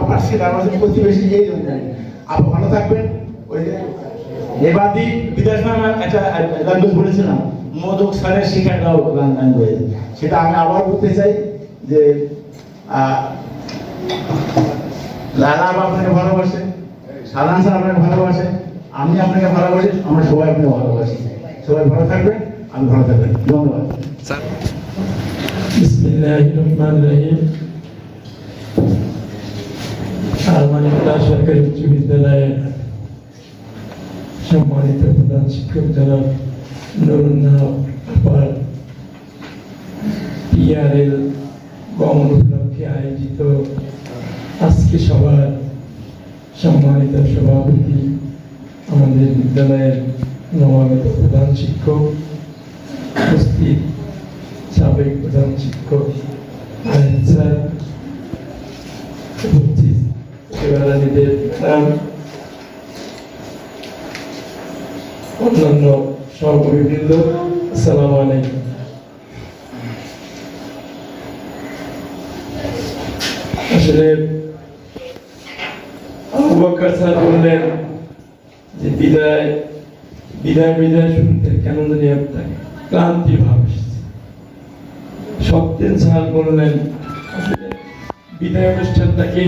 আপনার ছেলে আমার সাথে প্রতিবেশী, এই জন্য। আপনি ভালো থাকবেন। ওই যে এবাদি বিদেশ একটা গান বলেছিলাম, মোদক স্যারের শিকার দাও গান বলে, সেটা আমি আবার বলতে চাই যে লালা আপনাকে ভালোবাসে, সাধারণ স্যার আপনাকে ভালোবাসে, আমি আপনাকে ভালোবাসি, আমরা সবাই আপনাকে ভালোবাসি। সবাই ভালো থাকবেন, আমি ভালো থাকবেন। ধন্যবাদ। বিসমিল্লাহির রহমানির রহিম। আলমানিয়া সরকারি উচ্চ বিদ্যালয়ের সম্মানিত প্রধান শিক্ষক জনাব নুরুন্নাহার আপার পিআরএল গমন উপলক্ষে আয়োজিত আজকে সবার সম্মানিত সভাপতি, আমাদের বিদ্যালয়ের নবাগত প্রধান শিক্ষক, উপস্থিত সাবেক প্রধান শিক্ষক আইন স্যার, উপস্থিত সেবাদানীদের অন্যান্য সহকর্মীবৃন্দ, আসসালামু আলাইকুম। আসলে আবু বকর স্যার বললেন যে বিদায় শুনতে কেন জানি একটা ক্লান্তি ভাব এসেছে। সত্যেন স্যার বললেন বিদায় অনুষ্ঠানটাকে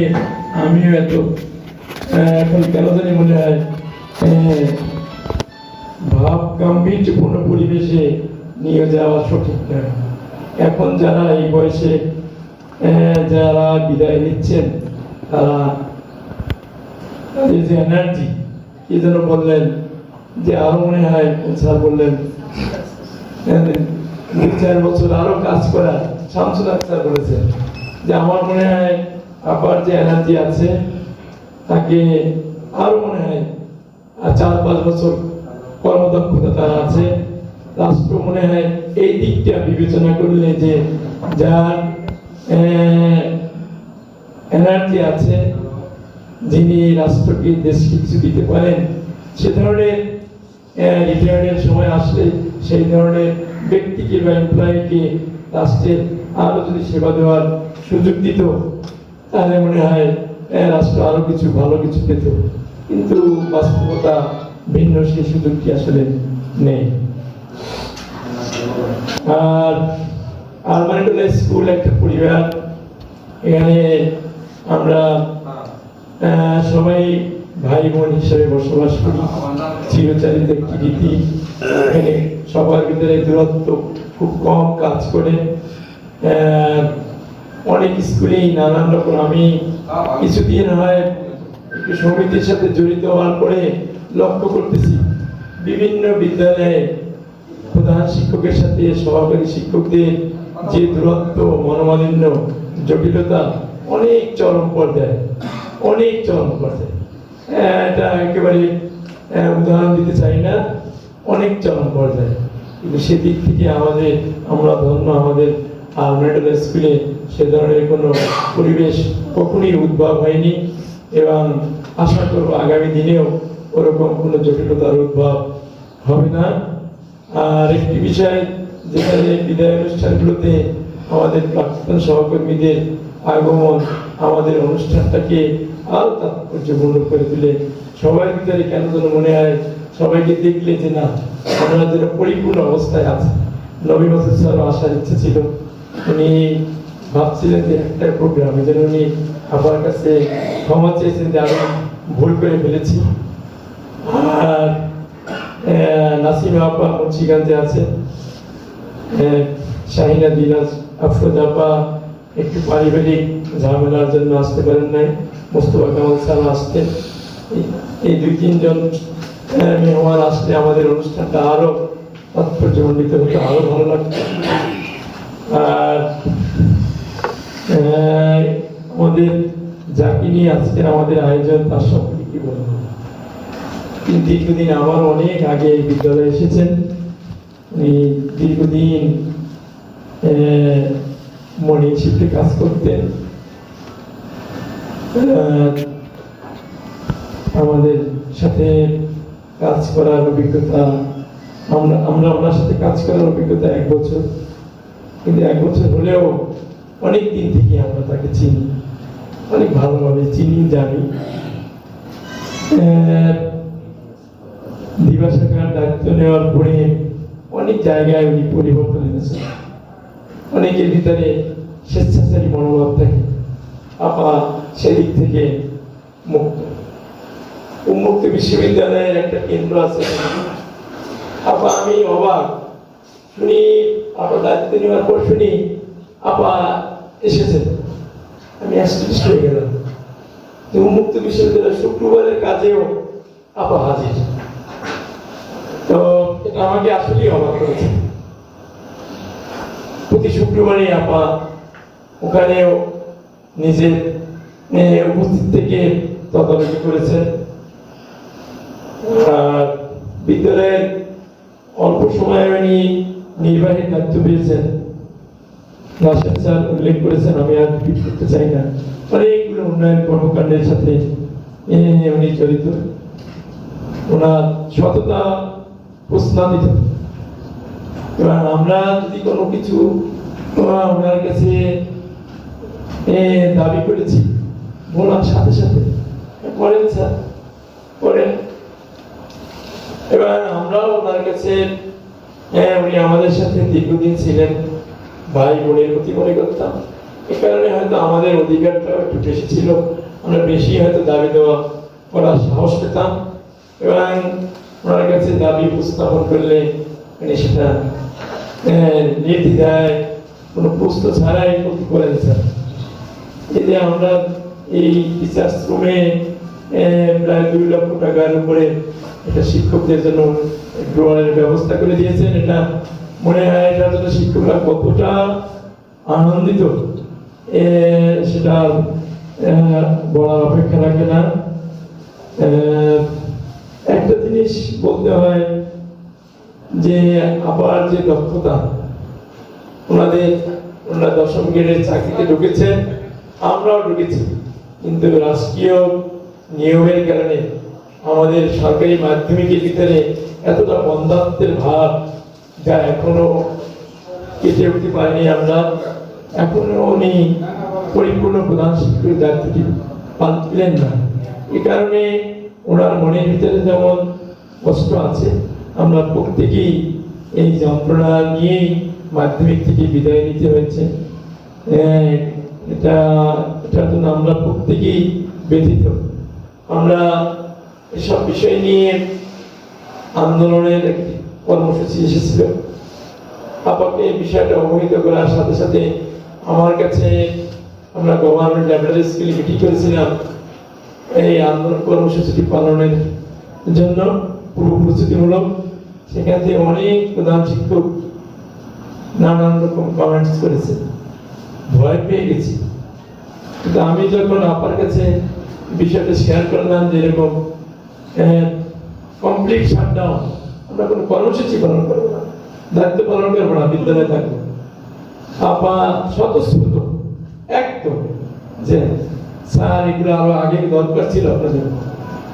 আমিও এখন কেন জানি মনে হয় ভাব গাম্ভীর্যপূর্ণ পরিবেশে নিয়ে যাওয়া সঠিক নয়। এখন যারা এই বয়সে যারা বিদায় নিচ্ছেন, তারা তাদের যে এনার্জি, কি যেন বললেন যে আরো মনে হয় স্যার বললেন 2-4 বছর আরো কাজ করা। শামসুল হক স্যার বলেছেন যে আমার মনে হয় আবার যে এনার্জি আছে তাকে আরো মনে হয় 4-5 বছর কর্মদক্ষতা তার আছে। রাষ্ট্র মনে হয় এই দিকটা বিবেচনা করলে যে যার এনার্জি আছে, যিনি রাষ্ট্রকে দেশকে কিছু দিতে পারেন, সে ধরনের রিটায়ার্ডের সময় আসলে সেই ধরনের ব্যক্তিকে বা এমপ্লয়িকে রাষ্ট্রের আরো যদি সেবা দেওয়ার সুযোগ দিত, তাহলে মনে হয় রাষ্ট্র আরো কিছু ভালো কিছু পেত। কিন্তু বাস্তবতা ভিন্ন, সেই সুযোগটি আসলে নেই। আর আলমানিয়া স্কুল একটা পরিবার, এখানে আমরা সবাই ভাই বোন হিসেবে বসবাস করি, চিরচারিত একটি রীতি। এখানে সবার ভিতরে দূরত্ব খুব কম কাজ করে। অনেক স্কুলেই নানান রকম, আমি কিছুদিন হয় একটু সমিতির সাথে জড়িত হওয়ার পরে লক্ষ্য করতেছি বিভিন্ন বিদ্যালয়ে প্রধান শিক্ষকের সাথে সহকারী শিক্ষকদের যে দূরত্ব, মনোমালিন্য, জটিলতা অনেক চরম পর্যায়ে। এটা একেবারে উদাহরণ দিতে চাই না, অনেক চরম পর্যায়ে। কিন্তু সেদিক থেকে আমরা ধন্য, আমাদের আলমানিয়া স্কুলে সে ধরনের কোনো পরিবেশ কখনই উদ্ভব হয়নি, এবং আশা করব আগামী দিনেও ওরকম কোনো জটিলতার উদ্ভব হবে না। আর একটি বিষয়, যেখানে বিদায় অনুষ্ঠানগুলোতে আমাদের প্রাক্তন সহকর্মীদের আগমন আমাদের অনুষ্ঠানটাকে আরো তাৎপর্যপূর্ণ করে তুলে। সবার ভিতরে কেন যেন মনে হয়, সবাইকে দেখলে যে না, আমরা যেন পরিপূর্ণ অবস্থায় আছে। নবী মাসুদ স্যারও আসার ইচ্ছে ছিল, উনি ভাবছিলেন যে একটা প্রোগ্রামে যেন উনি আমার কাছে ক্ষমা চেয়েছেন যে আমি ভুল করে ফেলেছি। আর নাসিমা আপা মুন্সিগঞ্জে আছে, শাহিনা দিনাজ, আফরোজ আপা একটু পারিবারিক ঝামেলার জন্য আসতে পারেন নাই, মোস্তফা কামাল স্যার আসতেন। এই 2-3 জন মেহমান আসলে আমাদের অনুষ্ঠানটা আরো তাৎপর্যমণ্ডিত হতো, আরো ভালো লাগতো। আর আমাদের যাকে নিয়ে আজকে আমাদের আয়োজন তার সম্পর্কে কি বলবো, তিনি দীর্ঘদিন আমার অনেক আগে এই বিদ্যালয়ে এসেছেন। উনি দীর্ঘদিন মর্নিং শিফটে কাজ করতেন। আমাদের সাথে কাজ করার অভিজ্ঞতা, আমরা ওনার সাথে কাজ করার অভিজ্ঞতা 1 বছর, কিন্তু 1 বছর হলেও অনেক দিন থেকে আমরা তাকে চিনি, অনেক ভালোভাবে চিনি, জানি। দিবা শাখার দায়িত্ব নেওয়ার পরে অনেক জায়গায় উনি পরিবর্তন এনেছেন। অনেকের ভিতরে স্বেচ্ছাচারী মনোভাব থাকে, আপা সেদিক থেকে মুক্ত। উন্মুক্ত বিশ্ববিদ্যালয়ের একটা কেন্দ্র আছে আপা, আমি অবাক শুনি, আপা দায়িত্ব নেওয়ার পর শুনি আপা এসেছেন, আমি অ্যাস্ট্রিস্ট হয়ে গেলাম। উন্মুক্ত বিশ্ববিদ্যালয়ের শুক্রবারের কাজেও আপা হাজির। তো এটা আমাকে আসলেই অবাক করেছে। প্রতি শুক্রবারে আপা ওখানেও নিজের উপস্থিত থেকে তদারকি করেছেন। আর বিদ্যালয়ের অল্প সময়ে উনি নির্বাহী দায়িত্ব পেয়েছেন। রাশেদ স্যার উল্লেখ করেছেন, আমি আর রিপিট করতে চাই না। অনেকগুলো উন্নয়ন কর্মকাণ্ডের সাথে উনি জড়িত। ওনার সততা প্রশ্নাতীত। এবার আমরা যদি কোনো কিছু ওনার কাছে দাবি করেছি, বলার সাথে সাথে করেন স্যার, করেন। এবার আমরাও ওনার কাছে, উনি আমাদের সাথে দীর্ঘদিন ছিলেন, ভাই বোনের প্রতি মনে করতাম। এ কারণে হয়তো আমাদের অধিকারটাও একটু বেশি ছিল, আমরা বেশি হয়তো দাবি দেওয়া করার সাহস পেতাম। এবং ওনার কাছে দাবি উপস্থাপন করলে উনি সেটা নির্দ্বিধায় কোনো প্রশ্ন ছাড়াই করেন স্যার। এই যে আমরা এই টিচার্স রুমে প্রায় 2 লক্ষ টাকার উপরে এটা শিক্ষকদের জন্য ড্রয়ারের ব্যবস্থা করে দিয়েছেন। এটা মনে হয় এটা তো শিক্ষকরা কতটা আনন্দিত সেটা বলার অপেক্ষা রাখে না। একটা জিনিস বলতে হয় যে আবার যে দক্ষতা, ওনারা 10ম গ্রেডের চাকরিতে ঢুকেছেন, আমরাও ঢুকেছি, কিন্তু রাষ্ট্রীয় নিয়মের কারণে আমাদের সরকারি মাধ্যমিকের ভিতরে এতটা বন্ধাত্বের ভাব, যা এখনো কেটে উঠতে পারিনি আমরা। এখনো উনি পরিপূর্ণ প্রধান শিক্ষকের দায়িত্বটি পালন না। এ কারণে ওনার মনের ভিতরে যেমন কষ্ট আছে, আমরা প্রত্যেকেই এই যন্ত্রণা নিয়েই মাধ্যমিক থেকে বিদায় নিতে হয়েছে। এটার জন্য আমরা প্রত্যেকেই ব্যথিত। আমরা এসব বিষয় নিয়ে আন্দোলনের একটি কর্মসূচি এসেছিল। আপাকে এই বিষয়টা অবহিত করার সাথে সাথে আমার কাছে আমরা গভর্নমেন্ট ল্যাবরেটরি স্কুলে মিটিং করেছিলাম এই আন্দোলন কর্মসূচিটি পালনের জন্য পূর্ব প্রস্তুতিমূলক। সেখান থেকে অনেক প্রধান শিক্ষক নানান রকম কমেন্টস করেছে, ভয় পেয়ে গেছি। কিন্তু আমি যখন আপার কাছে বিষয়টা শেয়ার করলাম যে এরকম কমপ্লিট শাটডাউন, আমরা কোনো কর্মসূচি পালন করবো না, দায়িত্ব পালন করবো না, বিদ্যালয়ে থাকবো, আপা স্বতঃস্ফূর্ত একদম যে স্যার এগুলো আরো আগে দরকার ছিল আপনাদের,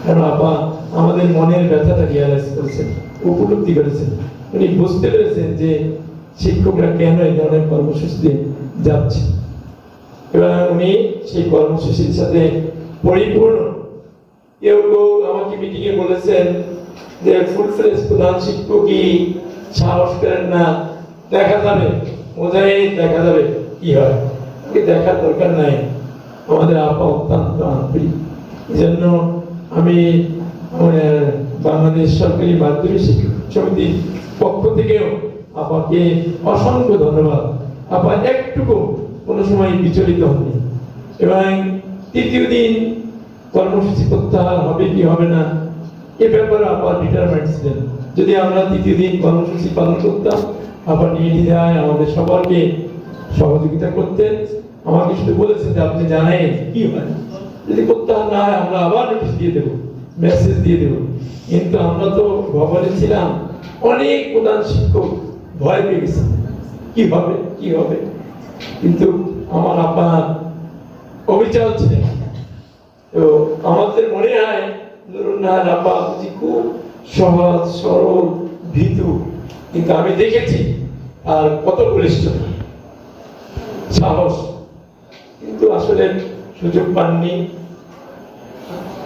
কারণ আপা আমাদের মনের ব্যথাটা রিয়ালাইজ করেছেন, উপলব্ধি করেছেন। উনি বুঝতে পেরেছেন যে শিক্ষকরা কেন এই ধরনের কর্মসূচিতে যাচ্ছে। এবার উনি সেই কর্মসূচির সাথে পরিপূর্ণ, কেউ কেউ আমাকে মিটিং এ বলেছেন যে ফুল ফ্লেজ প্রধান শিক্ষকই সাহস করেন না, দেখা যাবে, বোঝাই দেখা যাবে কি হয়, দেখার দরকার নাই। আমাদের আপা অত্যন্ত আন্তরিক, এই জন্য আমি বাংলাদেশ সরকারি মাধ্যমিক শিক্ষক সমিতির পক্ষ থেকেও আপাকে অসংখ্য ধন্যবাদ। আপা একটুকু কোনো সময় বিচলিত হননি, এবং তৃতীয় দিন কর্মসূচি প্রত্যাহার হবে কি হবে না এ ব্যাপারে আবার ডিটারমেন্ট ছিলেন। যদি আমরা তৃতীয় দিন কর্মসূচি পালন করতাম, আবার নির্দ্বিধায় আমাদের সবাইকে সহযোগিতা করতেন। আমাকে শুধু বলেছেন যে আপনি জানেন কি হয়, যদি প্রত্যাহার না হয় আমরা আবার নোটিশ দিয়ে দেবো, মেসেজ দিয়ে দেবো। কিন্তু আমরা তো ভবনে ছিলাম, অনেক প্রধান শিক্ষক ভয় পেয়ে গেছে কি হবে কি হবে। কিন্তু আমার আপা অবিচল ছিলেন। তো আমাদের মনে হয় নুরুন্নাহার আপা খুব সহজ সরল ভীতু, কিন্তু আমি দেখেছি আর কত বলিষ্ঠ সাহস, কিন্তু আসলে সুযোগ পাননি।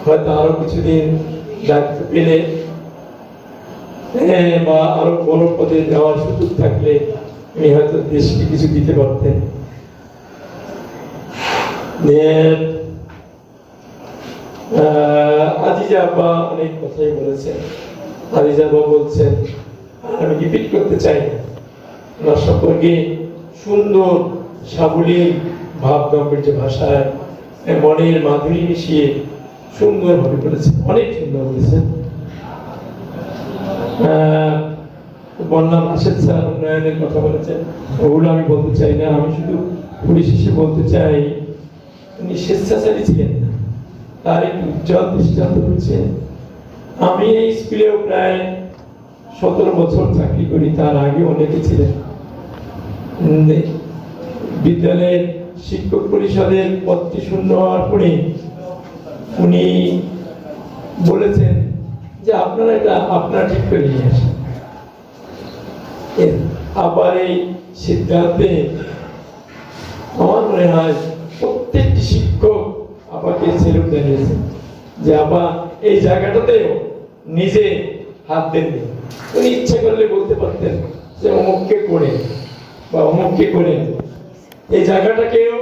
হয়তো আরো কিছুদিন দায়িত্ব পেলে বা আরো বড় পদে যাওয়ার সুযোগ থাকলে উনি হয়তো দেশকে কিছু দিতে পারতেন। আজিজা আব্বা অনেক কথাই বলেছেন। আজিজা আব্বা বলছেন, আমি রিপিট করতে চাই না, ওনার সম্পর্কে সুন্দর সাবলীল ভাব গাম্ভীর্য ভাষায় মনের মাধুরী মিশিয়ে সুন্দরভাবে বলেছেন, অনেক সুন্দর বলেছেন। বন্যা স্বেচ্ছা উন্নয়নের কথা বলেছেন, ওগুলো আমি বলতে চাই না। আমি শুধু পরিশেষে বলতে চাই, উনি স্বেচ্ছাচারী ছিলেন না, তার একটু উজ্জ্বল দৃষ্টান্ত হচ্ছে। আমি এই স্কুলেও প্রায় 17 বছর চাকরি করি, তার আগে অনেকে ছিলেন। বিদ্যালয়ের শিক্ষক পরিষদের পদটি শূন্য হওয়ার পরে উনি বলেছেন যে আপনারা এটা আপনারা ঠিক করে নিয়ে আসেন। আবার এই সিদ্ধান্তে আমার মনে হয় প্রত্যেকটি শিক্ষক আপাকে সেলুট জানিয়েছেন যে আপা এই জায়গাটাতেও নিজে হাত দেননি। উনি ইচ্ছা করলে বলতে পারতেন যে অমুককে করে বা অমুককে করে। এই জায়গাটাকেও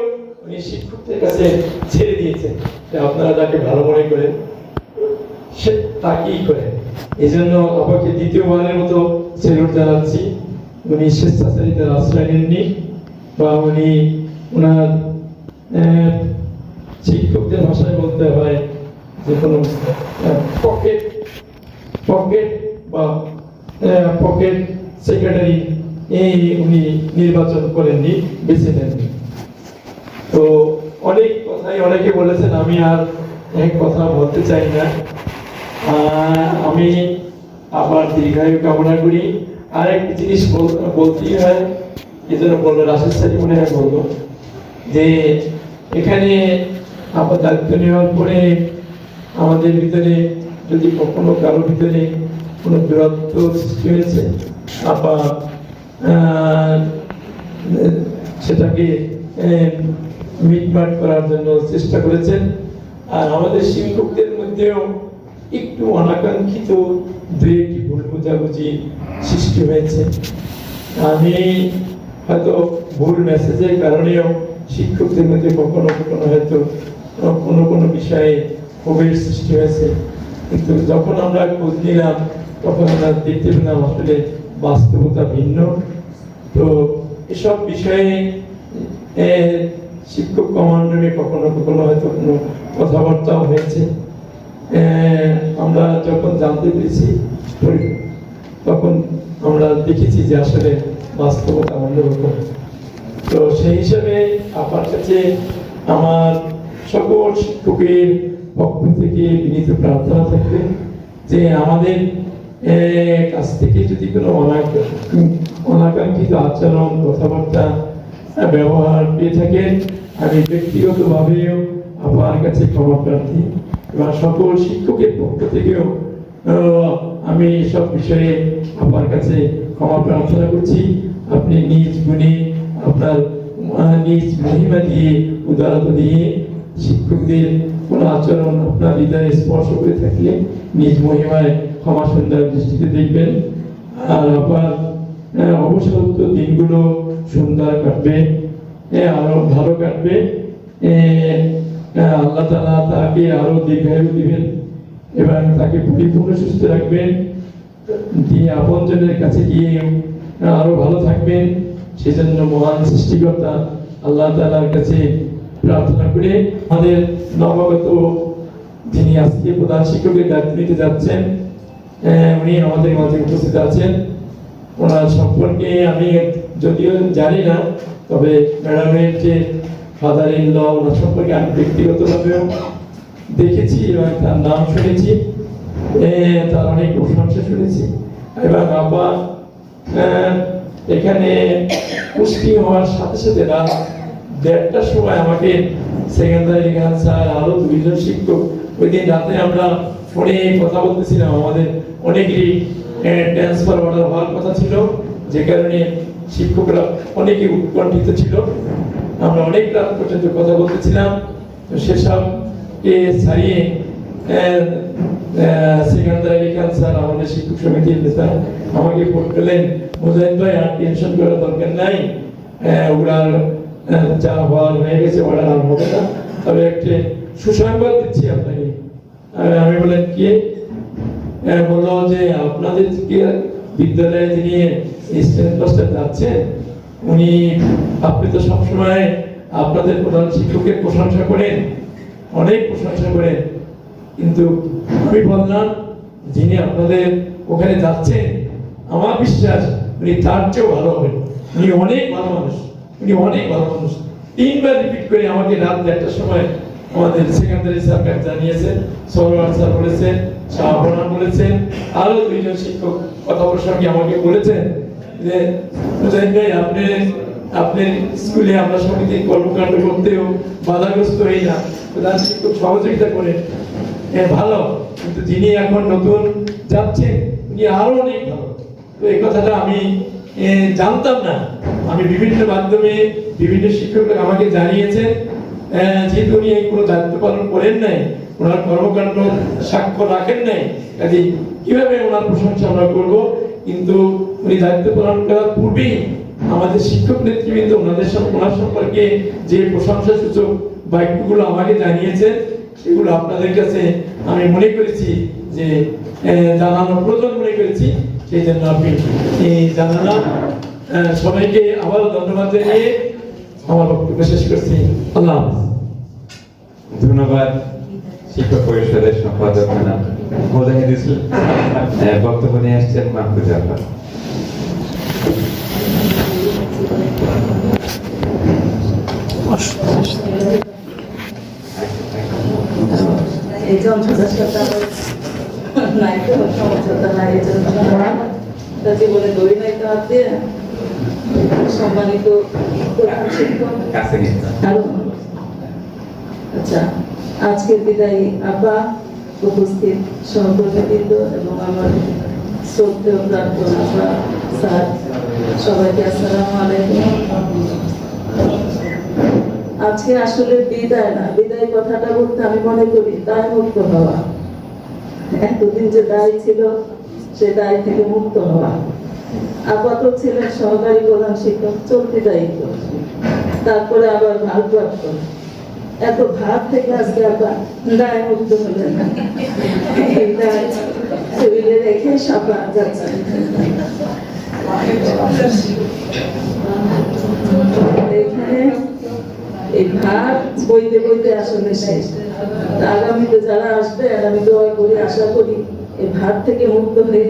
উনি শিক্ষকদের কাছে ছেড়ে দিয়েছেন যে আপনারা যাকে ভালো মনে করেন সে তাকেই করেন। এই জন্য আপাকে দ্বিতীয়বারের মতো সেলুট জানাচ্ছি। উনি স্বেচ্ছাচারিতার আশ্রয় নেননি, বা উনি ওনার শিক্ষকদের ভাষায় বলতে হয় যে কোনো পকেট বা পকেট সেক্রেটারি এই উনি নির্বাচন করেননি, বেছে নেননি। তো অনেক কথাই অনেকে বলেছেন, আমি আর এক কথা বলতে চাই না। আমি আবার দীর্ঘায়ু কামনা করি। আর একটি জিনিস বলতেই হয়, এই জন্য বললো রাশেদ স্যারই মনে হয় বললো যে এখানে আবার দায়িত্ব নেওয়ার পরে আমাদের ভিতরে যদি কখনো কারো ভিতরে কোনো দূরত্ব সৃষ্টি হয়েছে, আবার সেটাকে মিটমাট করার জন্য চেষ্টা করেছেন। আর আমাদের শিক্ষকদের মধ্যেও একটু অনাকাঙ্ক্ষিত দুই একটি ভুল বোঝাবুঝি সৃষ্টি হয়েছে। আমি হয়তো ভুল মেসেজের কারণেও শিক্ষকদের মধ্যে কখনো কখনো হয়তো কোনো বিষয়ে ক্ষোভের সৃষ্টি হয়েছে, কিন্তু যখন আমরা খোঁজ নিলাম তখন আমরা দেখতে পেলাম আসলে বাস্তবতা ভিন্ন। তো এসব বিষয়ে শিক্ষক কমান্ডারে কখনো কখনো হয়তো কোনো কথাবার্তাও হয়েছে। আমরা যখন জানতে পেরেছি তখন আমরা দেখেছি যে আসলে বাস্তবতা অন্যরকম। তো সেই হিসাবে আপনার কাছে আমার সকল শিক্ষকের পক্ষ থেকে বিনীত প্রার্থনা থাকবে যে আমাদের কাছ থেকে যদি কোনো অনাকাঙ্ক্ষিত আচরণ, কথাবার্তা, ব্যবহার পেয়ে থাকেন, আমি ব্যক্তিগতভাবেও আপনার কাছে ক্ষমা প্রার্থী এবং সকল শিক্ষকের পক্ষ থেকেও আমি সব বিষয়ে আপনার কাছে ক্ষমা প্রার্থনা করছি। আপনি নিজ গুণে, আপনার নিজ মহিমা দিয়ে, উদারতা দিয়ে শিক্ষকদের কোনো আচরণ আপনার হৃদয়ে স্পর্শ করে থাকলে নিজ মহিমায় ক্ষমা সুন্দর দৃষ্টিতে দেখবেন। আর আপনার অবসরত্ব দিনগুলো সুন্দর কাটবে, আরো ভালো কাটবে। আল্লাহ তাআলা তাকে আরো দীর্ঘায়ু দিবেন এবং তাকে পরিপূর্ণ সুস্থ রাখবেন, দিয়ে আপনজনের কাছে গিয়ে আরো ভালো থাকবেন। সেজন্য মহান সৃষ্টিকর্তা আল্লাহ তাআলার কাছে প্রার্থনা করে আমাদের নবাগত যিনি আজকে প্রধান শিক্ষকের দায়িত্ব নিতে যাচ্ছেন উনি আমাদের মাঝে উপস্থিত আছেন। ওনার সম্পর্কে আমি যদিও জানি না, তবে ম্যাডামের যে ফাদার ইন ল ওনার সম্পর্কে আমি ব্যক্তিগতভাবেও দেখেছি এবং তার নাম শুনেছি, তার অনেক প্রশংসা শুনেছি। এবং আপা এখানে পোস্টিং হওয়ার সাথে সাথে রাত 1:30টার সময় আমাকে সেকেন্ডারি গান স্যার আরো 2জন শিক্ষক, ওই দিন রাতে আমরা ফোনে কথা বলতেছিলাম, আমাদের অনেকেরই ট্রান্সফার অর্ডার হওয়ার কথা ছিল, যে কারণে শিক্ষকরা অনেকে উৎকণ্ঠিত ছিল। আমরা অনেক রাত পর্যন্ত কথা বলতেছিলাম। তো সেসবকে ছাড়িয়ে সেকেন্ডারি গান স্যার আমাদের শিক্ষক সমিতির নেতা আমাকে ফোন করলেন, মুজাহিদ ভাই আর টেনশন করার দরকার নাই, ওগুলার যা হওয়ার হয়ে গেছে অর্ডার আর হবে না, তবে একটা সুসংবাদ দিচ্ছি আপনাকে। আমি বললেন কি? বললো যে আপনাদের বিদ্যালয়ে যিনি স্টুডেন্ট মাস্টার যাচ্ছেন উনি, আপনি তো সবসময় আপনাদের প্রধান শিক্ষকের প্রশংসা করেন, অনেক প্রশংসা করেন, কিন্তু আমি বললাম যিনি আপনাদের ওখানে যাচ্ছেন আমার বিশ্বাস উনি তার চেয়েও ভালো হবেন, উনি অনেক ভালো মানুষ, উনি অনেক ভালো মানুষ। 3বার রিপিট করে আমাকে রাত 1টার সময় আমাদের সেকেন্ডারি স্যার জানিয়েছেন, সরওয়ার স্যার বলেছেন, শাহবানা বলেছেন, আরো 2জন শিক্ষক কথা প্রসঙ্গে আমাকে বলেছেন যে মুজাহিদ ভাই আপনার স্কুলে আমরা সমিতির কর্মকাণ্ড করতেও বাধাগ্রস্ত হই না, প্রধান শিক্ষক সহযোগিতা করেন, ভালো, কিন্তু যিনি এখন নতুন যাচ্ছেন উনি আরো অনেক ভালো। তো এই কথাটা আমি জানতাম না, আমি বিভিন্ন মাধ্যমে বিভিন্ন শিক্ষকরা আমাকে জানিয়েছেন, যেহেতু উনি কোনো দায়িত্ব পালন করেন নাই, ওনার কর্মকাণ্ড সাক্ষ্য রাখেন নাই, কাজে কিভাবে ওনার প্রশংসা আমরা করবো। কিন্তু উনি দায়িত্ব পালন করার পূর্বেই আমাদের শিক্ষক নেতৃবৃন্দ ওনার সম্পর্কে যে প্রশংসা সূচক বাক্যগুলো আমাকে জানিয়েছেন, সেগুলো আপনাদের কাছে আমি মনে করেছি যে জানানোর প্রয়োজন মনে করেছি, সেই জন্য আপনি জানালাম। সবাইকে আবারও ধন্যবাদ জানিয়ে আমার বক্তব্য শেষ করছি। আল্লাহ হাফেজ। ধন্যবাদ শিক্ষক পরিষদের সম্পাদক মুজাহিদ ইসলাম। বক্তব্য নিয়ে আসছেন মাহফুজ আহমদ। এই যে অন্তর্জালটা নাই তো সমঝোতা নাই, এই জন্য তার জীবনে দড়ি নাই তো হাত দিয়ে। সম্মানিত প্রধান শিক্ষক, আচ্ছা, আজকের বিদায়ী আপা, উপস্থিত সহকর্মীবৃন্দ এবং আমার শ্রদ্ধেয় প্রাক্তন আপা স্যার, সবাইকে আসসালামু আলাইকুম। আজকে আসলে বিদায় না, বিদায় কথাটা বলতে আমি মনে করি দায় মুক্ত হওয়া। এতদিন যে দায় ছিল সে দায় থেকে মুক্ত হওয়া। আপাতত ছিলেন সহকারী প্রধান শিক্ষক, চলতি দায়িত্ব, তারপরে আবার ভারপ্রাপ্ত। এত ভার থেকে আজকে আবার দায় মুক্ত হলেন, এই দায় টেবিলে রেখে সাপা যাচ্ছে। এখানে এই ভার বইতে বইতে আসলে শেষ। আগামীতে যারা আসবে আমি দোয়া করি, আশা করি এই ভার থেকে মুক্ত হয়ে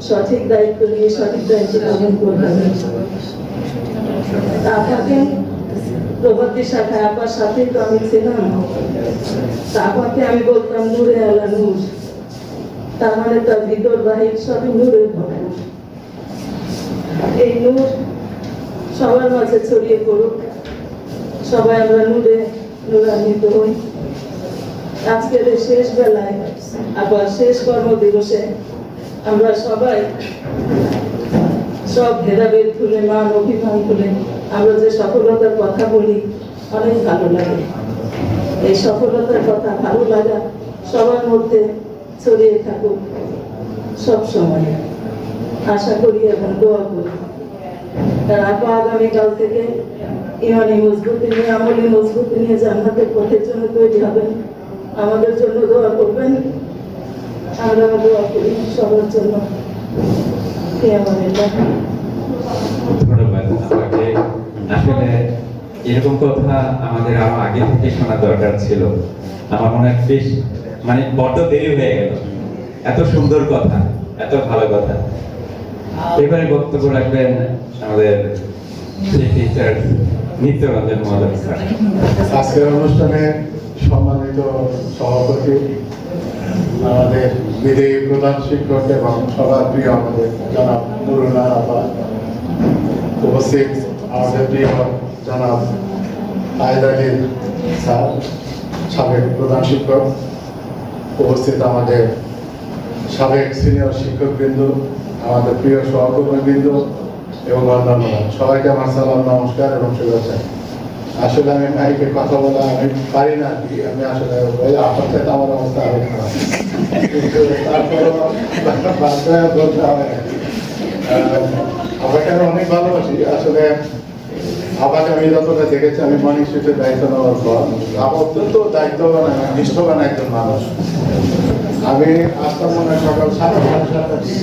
সঠিক দায়িত্ব নিয়ে সঠিক দায়িত্ব পালন করবেন। আপনাকে প্রভাতী শাখায় আপার সাথেই তো আমি ছিলাম, আপাকে আমি বলতাম নূরে আলা নূর, তার মানে তার ভিতর বাহির সবই নূরে ভরপুর। এই নূর সবার মাঝে ছড়িয়ে পড়ুক, সবাই আমরা নূরে নূরান্বিত হই। আজকের এই শেষ বেলায় আবার শেষ কর্মদিবসে আমরা সবাই সব ভেদাভেদ ভুলে, মান অভিমান ভুলে আমরা যে সফলতার কথা বলি, অনেক ভালো লাগে। এই সফলতার কথা ভালো লাগা সবার মধ্যে ছড়িয়ে থাকুক সব সময়, আশা করি এবং দোয়া করি। তার আপা আগামীকাল থেকে ইমানি মজবুতি নিয়ে, আমলি মজবুতি নিয়ে জান্নাতের পথের জন্য তৈরি হবেন। আমাদের জন্য দোয়া করবেন, আমরা দোয়া করি সবার জন্য। ধন্যবাদ আপনাকে। আসলে এরকম কথা আমাদের আরো আগে থেকে শোনা দরকার ছিল। আমার মনে হয় বেশ মানে বড্ড দেরি হয়ে গেল। এত সুন্দর কথা, এত ভালো কথা। এবারে বক্তব্য রাখবেন আমাদের টিচার নিত্যরঞ্জন মহোদয় স্যার। আজকের অনুষ্ঠানে সম্মানিত সভাপতি, আমাদের বিদেয়ী প্রধান শিক্ষক এবং সবার প্রিয় আমাদের জনাব নুরুল নাহার আপা, উপস্থিত আমাদের প্রিয় জনাব আয়দালিল স্যার, সাবেক প্রধান শিক্ষক, উপস্থিত আমাদের সাবেক সিনিয়র শিক্ষকবৃন্দ, আমাদের প্রিয় সহকর্মীবৃন্দ এবং অন্যান্যরা, সবাইকে আমার সালাম, নমস্কার এবং শুভেচ্ছা। আসলে আমি ভাইকে কথা বলা আমি পারি না আর কি, আমি আসলে ওই আপনার সাথে আমার অবস্থা অনেক খারাপ, কিন্তু তারপরেও বাসায় বলতে হবে না। আপনাকে আমি অনেক ভালোবাসি। আসলে আপনাকে আমি যতটা দেখেছি, আমি মর্নিং শিফটের দায়িত্ব নেওয়ার পর আমার অত্যন্ত দায়িত্ববান এবং নিষ্ঠবান একজন মানুষ। আমি আসতাম মনে হয় সকাল 7:30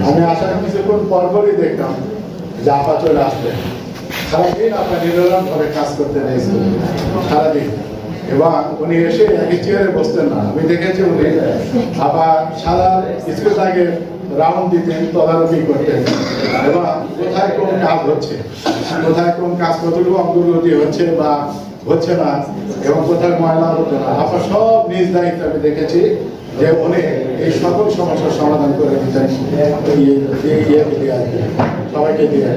আমি আসার কিছুক্ষণ পরপরই দেখতাম যে আপা চলে আসবেন। সারাদিন আপনার নিরলন ভাবে কাজ করতে নিয়েছিল, সারাদিন। এবং উনি এসে একই চেয়ারে বসতেন না। আমি দেখেছি উনি আবার সারা স্কুল আগে রাউন্ড দিতেন, তদারকি করতেন এবং কোথায় কোন কাজ হচ্ছে, কোথায় কোন কাজ কতটুকু অগ্রগতি হচ্ছে বা হচ্ছে না, এবং কোথায় ময়লা হতো না, আপনার সব নিজ দায়িত্ব আমি দেখেছি যে উনি এই সকল সমস্যার সমাধান করে দিতেন সবাইকে দিয়ে।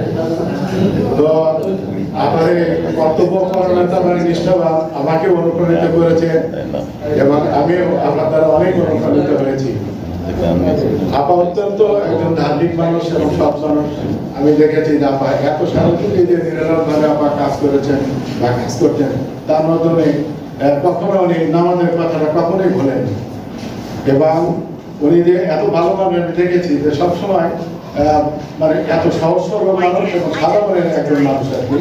তো আমার কর্তব্য পরায়ণতা মানে নিষ্ঠাবান আমাকে অনুপ্রাণিত করেছে এবং আমিও আপনার দ্বারা অনেক অনুপ্রাণিত হয়েছি। আপা অত্যন্ত একজন ধার্মিক মানুষ এবং সৎ মানুষ। আমি দেখেছি যে আপা এত সারাদিন এই যে নিরলভাবে আপা কাজ করেছেন বা কাজ করতেন, তার মাধ্যমে কখনো উনি নামাজের কথাটা কখনোই ভোলেননি। এবং উনি যে এত ভালো মানুষ আমি দেখেছি যে সবসময় মানে এত সহজ সরল মানুষ এবং ভালো মনের একজন মানুষ আর কি।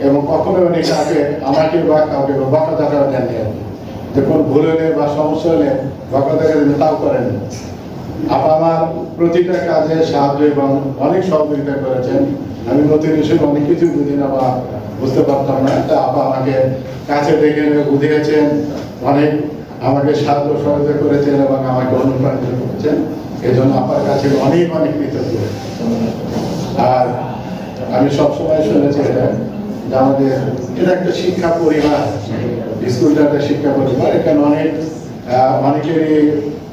এবং কখনো উনি কাউকে আমাকে বা কাউকে বকা দেখা দেননি আর কি, যে কোনো ভুল হলে বা সমস্যা হলে বকা দেখা দিলে তাও করেন। আপা আমার প্রতিটা কাজে সাহায্য এবং অনেক সহযোগিতা করেছেন। আমি নতুন হিসেবে অনেক কিছু বুঝি না বা বুঝতে পারতাম না, তা আপা আমাকে কাছে ডেকে বুঝিয়েছেন, অনেক আমাকে সাহায্য সহযোগিতা করেছেন এবং আমাকে অনুপ্রাণিত করেছেন। এই জন্য আপনার কাছে অনেক অনেক কৃতজ্ঞ। আর আমি সবসময় শুনেছি যে আমাদের এটা একটা শিক্ষা পরিবার, স্কুলটা একটা শিক্ষা পরিবার। এখানে অনেকেরই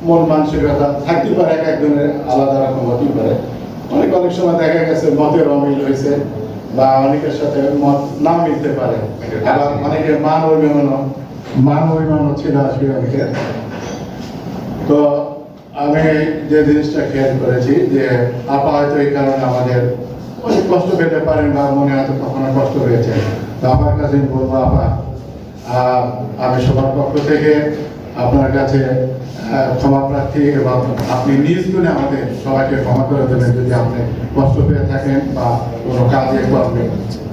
মন মানসিকতা থাকতে পারে, এক একজনের আলাদা রকম হতেই পারে। অনেক সময় দেখা গেছে মতের অমিল হয়েছে বা অনেকের সাথে মত না মিলতে পারে, আবার অনেকের মান অভিমানও ছিল আসলে অনেকের। তো আমি যে জিনিসটা খেয়াল করেছি যে আপা হয়তো এই কারণে আমাদের অনেক কষ্ট পেতে পারেন বা মনে হয়তো কখনো কষ্ট হয়েছে। তো আমার কাছে বলবো আপা, আমি সবার পক্ষ থেকে আপনার কাছে ক্ষমা প্রার্থী এবং আপনি নিজ গুণে আমাদের সবাইকে ক্ষমা করে দেবেন যদি আপনি কষ্ট পেয়ে থাকেন বা কোনো কাজে করবে,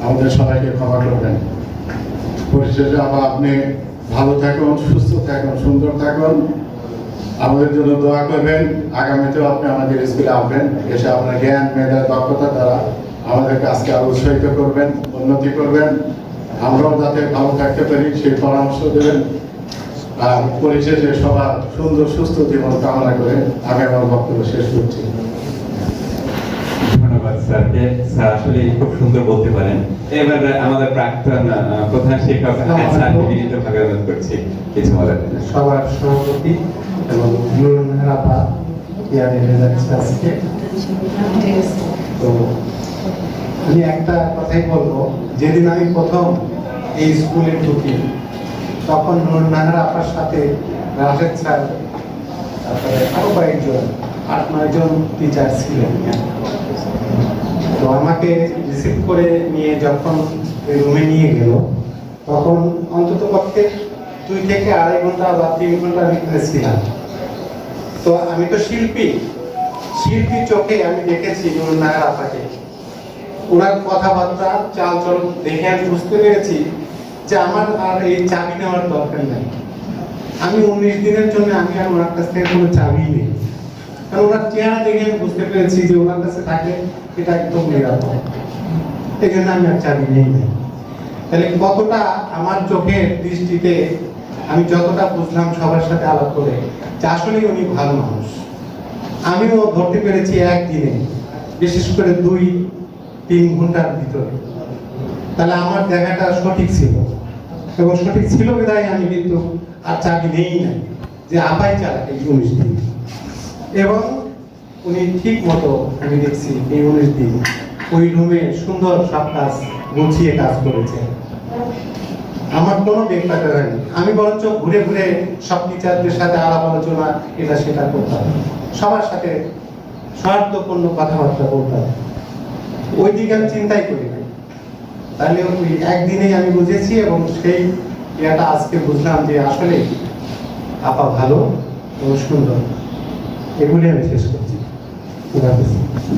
আমাদের সবাইকে ক্ষমা করবেন। পরিশেষে আবার আপনি ভালো থাকুন, সুস্থ থাকুন, সুন্দর থাকুন, আমাদের জন্য দোয়া করবেন। আগামীতেও আপনি আমাদের স্কুলে আসবেন, এসে আপনার জ্ঞান মেধা দক্ষতা দ্বারা আমাদেরকে আজকে আরো উৎসাহিত করবেন, উন্নতি করবেন, আমরাও যাতে ভালো থাকতে পারি সেই পরামর্শ দেবেন। আর পরিশেষে সবার সুন্দর সুস্থ জীবন কামনা করে আমি আমার বক্তব্য শেষ করছি। ধন্যবাদ স্যারকে। স্যার আসলে খুব সুন্দর বলতে পারেন। এবার আমাদের প্রাক্তন প্রধান শিক্ষক স্যারকে বিনীতভাবে অনুরোধ করছি কিছু বলার জন্য। সবার সভাপতি এবং নুরুল নাহার আপা আজকে। তো আমি একটা কথাই বলবো, যেদিন আমি প্রথম এই স্কুলে ঢুকি তখন নুরুল নাহার আপার সাথে রাশেদ স্যার, তারপরে আরো কয়েকজন 8-9 জন টিচার ছিলেন। তো আমাকে রিসিভ করে নিয়ে যখন রুমে নিয়ে গেল তখন অন্তত পক্ষে 2 থেকে 2.5 ঘন্টা বা 3 ঘন্টা আমি এখানে ছিলাম। তো আমি তো শিল্পী চোখে আমি দেখেছি নুরুল নাহার আপাকে, ওনার কথাবার্তা চালচল দেখে আমি বুঝতে পেরেছি যে আমার আর এই চাবি নেওয়ার দরকার নেই। আমি 19 দিনের জন্য আমি আর ওনার কাছ থেকে কোনো চাবি নেই, কারণ ওনার চেহারা দেখে আমি বুঝতে পেরেছি যে ওনার কাছে থাকলে এটা একদম নিরাপদ। এই জন্য আমি আর চাবি নেই। তাহলে কতটা আমার চোখের দৃষ্টিতে আমি যতটা বুঝলাম সবার সাথে আলাপ করে যে আসলেই উনি ভালো মানুষ। আমিও ধরতে পেরেছি একদিনে, বিশেষ করে 2-3 ঘন্টার ভিতরে। তাহলে আমার দেখাটা সঠিক ছিল, এবং সঠিক ছিল বিধায় আমি কিন্তু আর চাকরি নেই না, যে আপাই চালাকে 19 দিন। এবং উনি ঠিক মতো আমি দেখছি এই 19 দিন ওই রুমে সুন্দর সব কাজ গুছিয়ে কাজ করেছে। আমার কোনো বেগপাতা হয়নি। আমি বরঞ্চ ঘুরে ঘুরে সব টিচারদের সাথে আলাপ আলোচনা এটা সেটা করতাম, সবার সাথে স্বার্থপূর্ণ কথাবার্তা বলতাম। ওই দিকে আমি চিন্তাই করি না। তাহলে ওই একদিনেই আমি বুঝেছি, এবং সেই ইয়েটা আজকে বুঝলাম যে আসলে আপা ভালো এবং সুন্দর। এগুলি আমি শেষ করছি।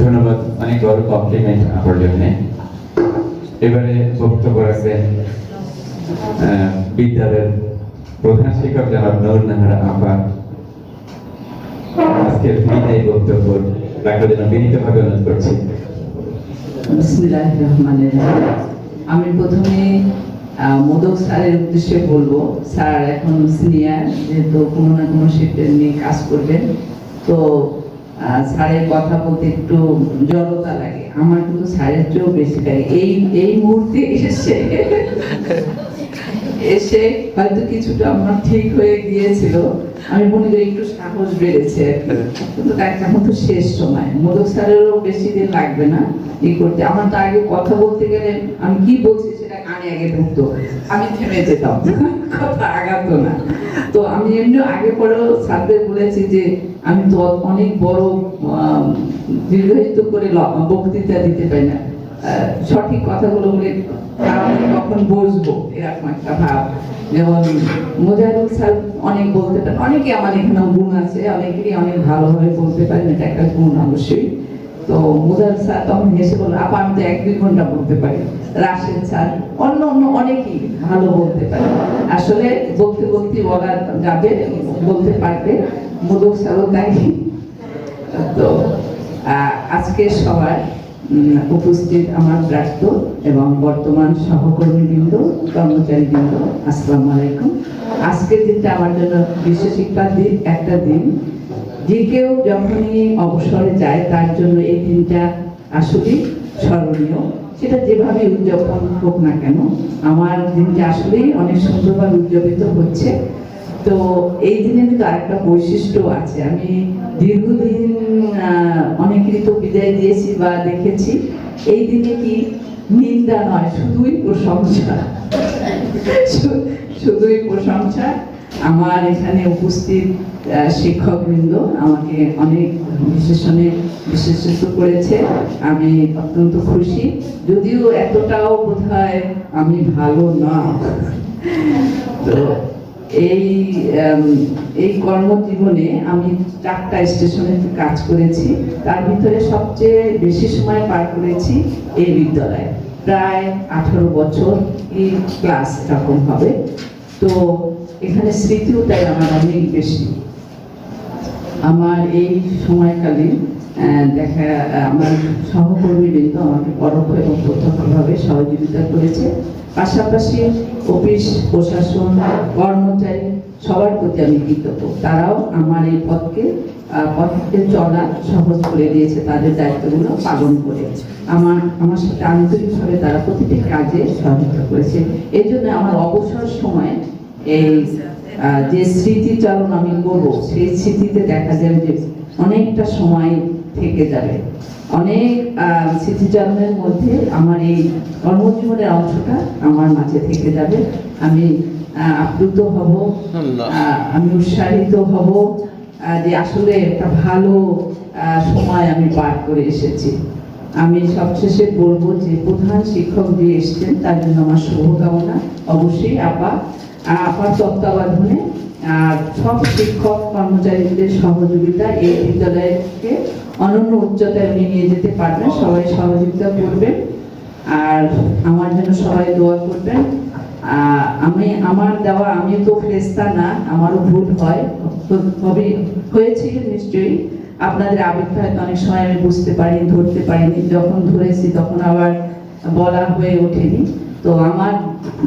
ধন্যবাদ, অনেক বড় কমপ্লিমেন্ট আপনার জন্য। এবারে বক্তব্য রাখবেন বিদ্যালয়ের প্রধান শিক্ষক জনাব নুরুন্নাহার আপা। আজকের বিদায়ী বক্তব্য রাখার জন্য বিনীতভাবে অনুরোধ করছি। বিসমিল্লাহির রহমানির রহিম। আমি প্রথমে মোদক স্যারের উদ্দেশ্যে বলবো, স্যার এখন সিনিয়র, যেহেতু কোনো না কোনো শিফটে নিয়ে কাজ করবেন, তো স্যারের কথা বলতে একটু জড়তা লাগে। আমার কিন্তু স্যারের চেয়েও বেশি লাগে। এই মুহূর্তে এসে হয়তো কিছুটা আমার ঠিক হয়ে গিয়েছিল, আমি মনে করি একটু সাহস বেড়েছে আর কি। কিন্তু এখন তো শেষ সময়, মোদক স্যারেরও বেশি দিন লাগবে না ই করতে। আমার তো আগে কথা বলতে গেলে আমি কি বলছি সেটা কানে আগে ঢুকতো, আমি থেমে যেতাম, কথা আগাতো না। তো আমি এমনি আগে পরেও স্যারদের বলেছি যে আমি তো অনেক বড় দীর্ঘায়িত করে বক্তৃতা দিতে পারি না, সঠিক কথাগুলো বলে কখন বসবো এরকম একটা ভাব। যেমন মোজাহিদুল স্যার অনেক বলতে পারেন, অনেকে আমার এখানে গুণ আছে, অনেকেরই অনেক ভালোভাবে বলতে পারেন, এটা একটা গুণ অবশ্যই। তো মোজাহিদুল স্যার তখন হেসে বলল, আপা আমি তো 1-2 ঘন্টা বলতে পারি। রাশেদ স্যার অন্য অনেকেই ভালো বলতে পারে। আসলে বলতে বলতে বলা যাবে, বলতে পারবে, মোদক স্যারও তাই। তো আজকে সবার উপস্থিত আমার প্রাক্তন এবং বর্তমান সহকর্মীবৃন্দ, কর্মচারীবৃন্দ, আসসালামু আলাইকুম। আজকের দিনটা আমার জন্য বিশেষ একটা দিন। যে কেউ যখনই অবসরে যায় তার জন্য এই দিনটা আসলেই স্মরণীয়, সেটা যেভাবে উদযাপন হোক না কেন। আমার দিনটা আসলেই অনেক সুন্দরভাবে উদযাপিত হচ্ছে। তো এই দিনের কিন্তু আরেকটা বৈশিষ্ট্য আছে। আমি দীর্ঘদিন অনেকেরই তো বিদায় দিয়েছি বা দেখেছি, এই দিনে কি নিন্দা নয়, শুধুই প্রশংসা, শুধুই প্রশংসা। আমার এখানে উপস্থিত শিক্ষকবৃন্দ আমাকে অনেক বিশেষিত করেছে, আমি অত্যন্ত খুশি। যদিও এতটাও বোধহয় আমি ভালো না। তো এই কর্মজীবনে আমি 4টা স্টেশনে কাজ করেছি, তার ভিতরে সবচেয়ে বেশি সময় পার করেছি এই বিদ্যালয়ে, প্রায় 18 বছর এই ক্লাস এরকম হবে। তো এখানে স্মৃতিও তাই আমার অনেক বেশি। আমার এই সময়কালীন আমার সহকর্মীবৃন্দ আমাকে পরোক্ষ এবং প্রত্যক্ষভাবে সহযোগিতা করেছে। পাশাপাশি অফিস প্রশাসন, কর্মচারী সবার প্রতি আমি কৃতজ্ঞ। তারাও আমার এই পথকে চলা সহজ করে দিয়েছে, তাদের দায়িত্বগুলো পালন করে আমার সাথে আন্তরিকভাবে তারা প্রতিটি কাজে সহযোগিতা করেছে। এই জন্য আমার অবসর সময় এই যে স্মৃতিচারণ আমি করবো, সেই স্মৃতিতে দেখা যাবে যে অনেকটা সময় থেকে যাবে। অনেক স্মৃতিচারণের মধ্যে আমার এই কর্মজীবনের অংশটা আমার মাঝে থেকে যাবে। আমি আপ্লুত হব, আমি উৎসাহিত হব যে আসলে একটা ভালো সময় আমি পার করে এসেছি। আমি সবশেষে বলবো যে প্রধান শিক্ষক যে এসছেন তার জন্য আমার শুভকামনা। অবশ্যই আপার তত্ত্বাবধানে আর সব শিক্ষক কর্মচারীদের সহযোগিতা এই বিদ্যালয়কে অনন্য উচ্চতায় নিয়ে যেতে পারবেন। সবাই সহযোগিতা করবেন আর আমার জন্য সবাই দোয়া করবেন। আমি তো ফেরেশতা না, আমারও ভুল হয়, হয়েছিল নিশ্চয়ই। আপনাদের আবেগটা হয়তো অনেক সময় আমি বুঝতে পারিনি, ধরতে পারিনি। যখন ধরেছি তখন আবার বলা হয়ে ওঠেনি। তো আমার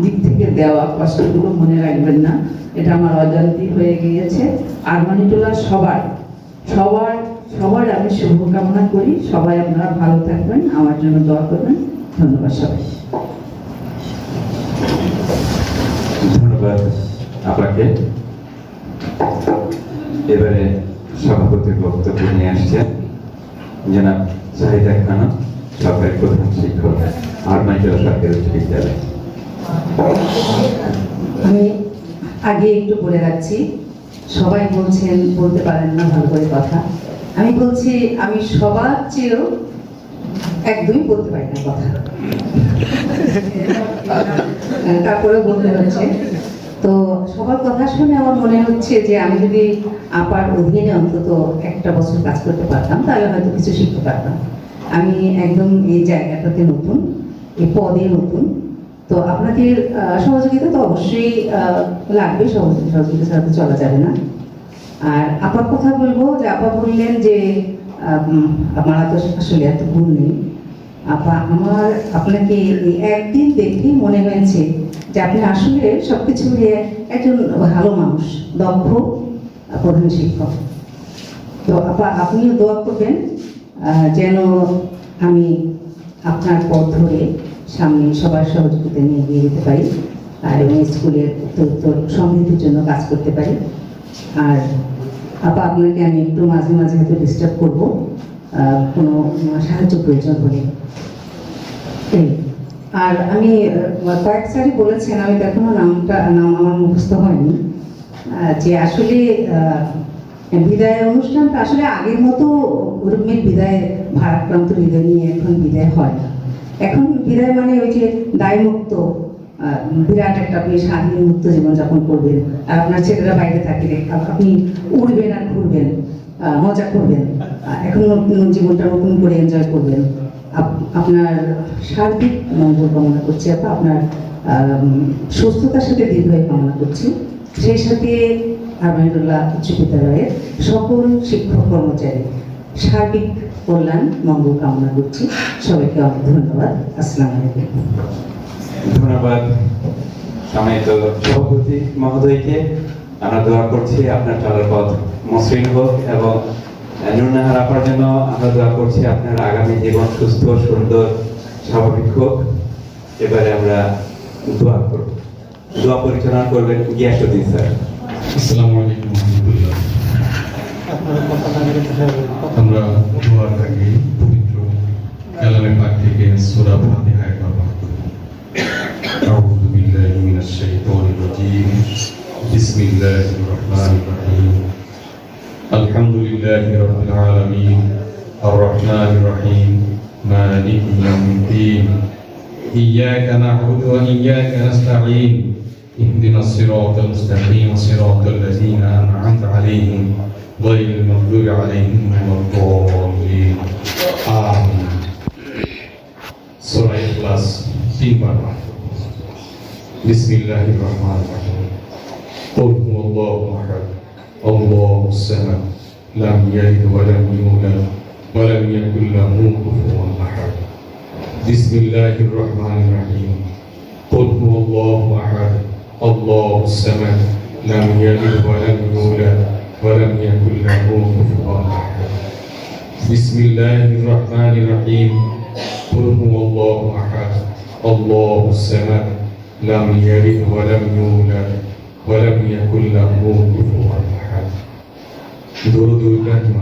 দিক থেকে দেওয়া কষ্টগুলো মনে রাখবেন না, এটা আমার অজান্তি হয়ে গিয়েছে। আরমানিটোলা সবার সবার সবার আমি শুভকামনা করি। সবাই আপনারা ভালো থাকবেন, আমার জন্য দোয়া করবেন। ধন্যবাদ সবাই। ধন্যবাদ আপনাকে। এবারে সভাপতির বক্তব্য নিয়ে আসছেন জনাব জাহিদা খানম, সরকারি প্রধান শিক্ষক, আরমানিটোলা সরকারি উচ্চ বিদ্যালয়। আমি আগে একটু বলে রাখছি, সবাই বলছেন বলতে পারেন না ভালো করে কথা। আমি বলছি আমি সবার চেয়েও একদমই বলতে পারি না কথা, তারপরেও বলতে হচ্ছে। তো সবার কথা শুনে আমার মনে হচ্ছে যে আমি যদি আপার অধীনে অন্তত একটা বছর কাজ করতে পারতাম তাহলে হয়তো কিছু শিখতে পারতাম। আমি একদম এই জায়গাটাতে নতুন, এই পদে নতুন। তো আপনাদের সহযোগিতা তো অবশ্যই লাগবে, সহযোগিতা ছাড়া তো চলা যাবে না। আর আপার কথা বলবো যে আপা বললেন যে আমার তো আসলে এত গুণ নেই। আপা আমার আপনাকে এই একদিন দেখেই মনে হয়েছে যে আপনি আসলে সবকিছু মিলিয়ে একজন ভালো মানুষ, দক্ষ প্রধান শিক্ষক। তো আপা আপনিও দোয়া করবেন যেন আমি আপনার পথ ধরে সামনে সবার সহযোগিতা নিয়ে এগিয়ে যেতে পারি আর এবং স্কুলের উত্তর সমৃদ্ধির জন্য কাজ করতে পারি। আর আপা আপনাকে আমি একটু মাঝে মাঝে হয়তো ডিস্টার্ব করবো কোনো সাহায্য প্রয়োজন হলে। আর আমি কয়েক স্যারই বলেছেন, আমি তো এখনো নাম আমার মুখস্থ হয়নি, যে আসলে বিদায় অনুষ্ঠানটা আসলে আগের মতো ওরকমের বিদায় ভারাক্রান্ত হৃদয় নিয়ে এখন বিদায় হয় না। এখন বিদায় মানে ওই যে দায়মুক্ত বিরাট একটা আপনি স্বাধীন মুক্ত জীবনযাপন করবেন, আর আপনার ছেলেরা বাইরে থাকলে আপনি উড়বেন আর ঘুরবেন, মজা করবেন, এখন নতুন জীবনটা নতুন করে এনজয় করবেন। আপনার সার্বিক মঙ্গল কামনা করছি আপা, আপনার সুস্থতার সাথে দীর্ঘায়ু কামনা করছি। সেই সাথে আরমানিটোলা উচ্চ বিদ্যালয়ের সকল শিক্ষক কর্মচারী সার্বিক কল্যাণ মঙ্গল কামনা করছি। সবাইকে অনেক ধন্যবাদ। আসসালামু আলাইকুম। ধন্যবাদ সম্মানিত সভাপতি মহোদয়কে। আমরা দোয়া করছি আপনার চলার পথ মসৃণ হোক এবং নুরুন্নাহার আপার জন্য আমরা দোয়া করছি আপনার আগামী জীবন সুস্থ সুন্দর স্বাভাবিক হোক। এবারে আমরা দোয়া করব, দোয়া পরিচালনা করবেন গিয়াসউদ্দিন স্যার। আসসালামু আলাইকুম ওয়া রাহমাতুল্লাহ। আমরা দোয়ার আগে পবিত্র কালামে পাক থেকে সূরা ফাতিহায় পাঠ করব। আউযু বিল্লাহি মিনাশ শাইতানির রাজীম। বিসমিল্লাহির রহমানির রহিম। আলহামদুলিল্লাহি রাব্বিল আলামিন। আর-রাহমানির রহিম। মালিকি ইয়াউমিদ্দিন। ইয়্যাকা না'বুদু ওয়া ইয়্যাকা নাস্তাঈন। اهدنا الصراط المستقيم صراط الذين أنعمت عليهم غير المغضوب عليهم ولا الضالين آمين. سورة الإخلاص 3 বার। বিসমিল্লাহির রহমানির রহিম। قل هو الله أحد الله الصمد لم يلد ولم يولد ولم يكن له كفوا أحد. بسم الله الرحمن الرحيم. قل هو الله أحد الله الصمد لم يلد ولم يولد ولم يكن له كفوا أحد. بسم الله الرحمن الرحيم. قل هو الله أحد الله الصمد لم يلد ولم يولد ولم يكن له كفوا أحد. درود إبراهيم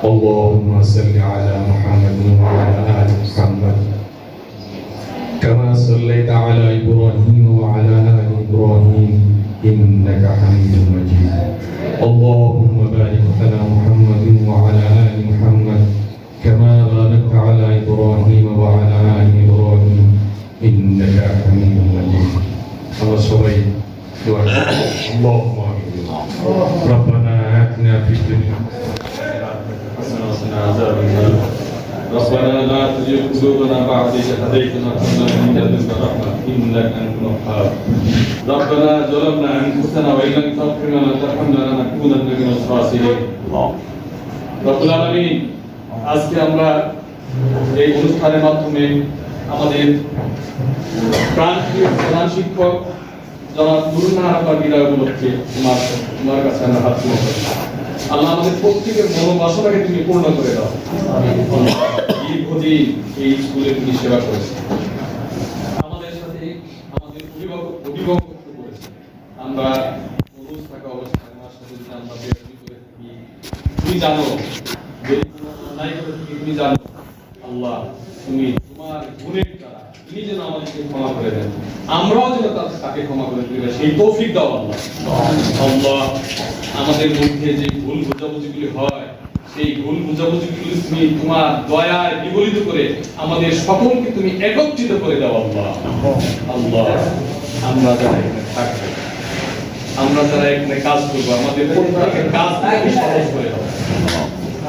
اللهم صل على محمد وعلى آل محمد كما صليت على إبراهيم وعلى آل إبراهيم إنك حميد مجيد. اللهم بارك على محمد وعلى آل محمد كما باركت على إبراهيم وعلى آل إبراهيم إنك حميد مجيد. الله سبحانه وتعالى. اللهم ربنا آتنا في الدنيا حسنة وقنا عذاب النار. ربنا لا تزغ قلوبنا بعد إذ هديتنا وهب لنا من لدنك رحمة إنك أنت الوهاب. ربنا ظلمنا أنفسنا وإن لم تغفر لنا وترحمنا لنكونن من الخاسرين. রব্বুল আলামিন, আজকে আমরা এই অনুষ্ঠানের মাধ্যমে আমাদের প্রাণপ্রিয় প্রধান শিক্ষক জনাব নুরুন নাহার আপার বিদায় উপলক্ষে তোমার কাছে আমরা হাত তুলে ধরি। আল্লাহ আমাদের প্রত্যেকের মনোবাসনাকে তুমি পূর্ণ করে দাও। দীর্ঘদিন এই স্কুলে তুমি সেবা করেছো, আমাদের সাথে আমাদের অভিভাবকত্ব করেছে। আমরা অনুজ থাকা অবস্থায় আমার সাথে যদি আমরা বেরোনি করে থাকি, তুমি জানো, যদি কোনো অন্যায় করে থাকি তুমি জানো। আল্লাহ তুমি তোমার গুণের দ্বারা তুমি যেন আমাদেরকে ক্ষমা করে দেন, আমরাও যেন তাকে ক্ষমা করে দিই, সেই তৌফিক দাও আল্লাহ। আল্লাহ আমাদের মধ্যে যে ভুল বোঝাবুঝিগুলি হয়, সেই ভুল বোঝাবুঝিগুলি তুমি তোমার দয়ায় বিগলিত করে আমাদের সকলকে তুমি একত্রিত করে দাও আল্লাহ। আল্লাহ আমরা যারা এখানে থাকবো, আমরা যারা এখানে কাজ করবো, আমাদের প্রত্যেকের কাজ তুমি সহজ করে দাও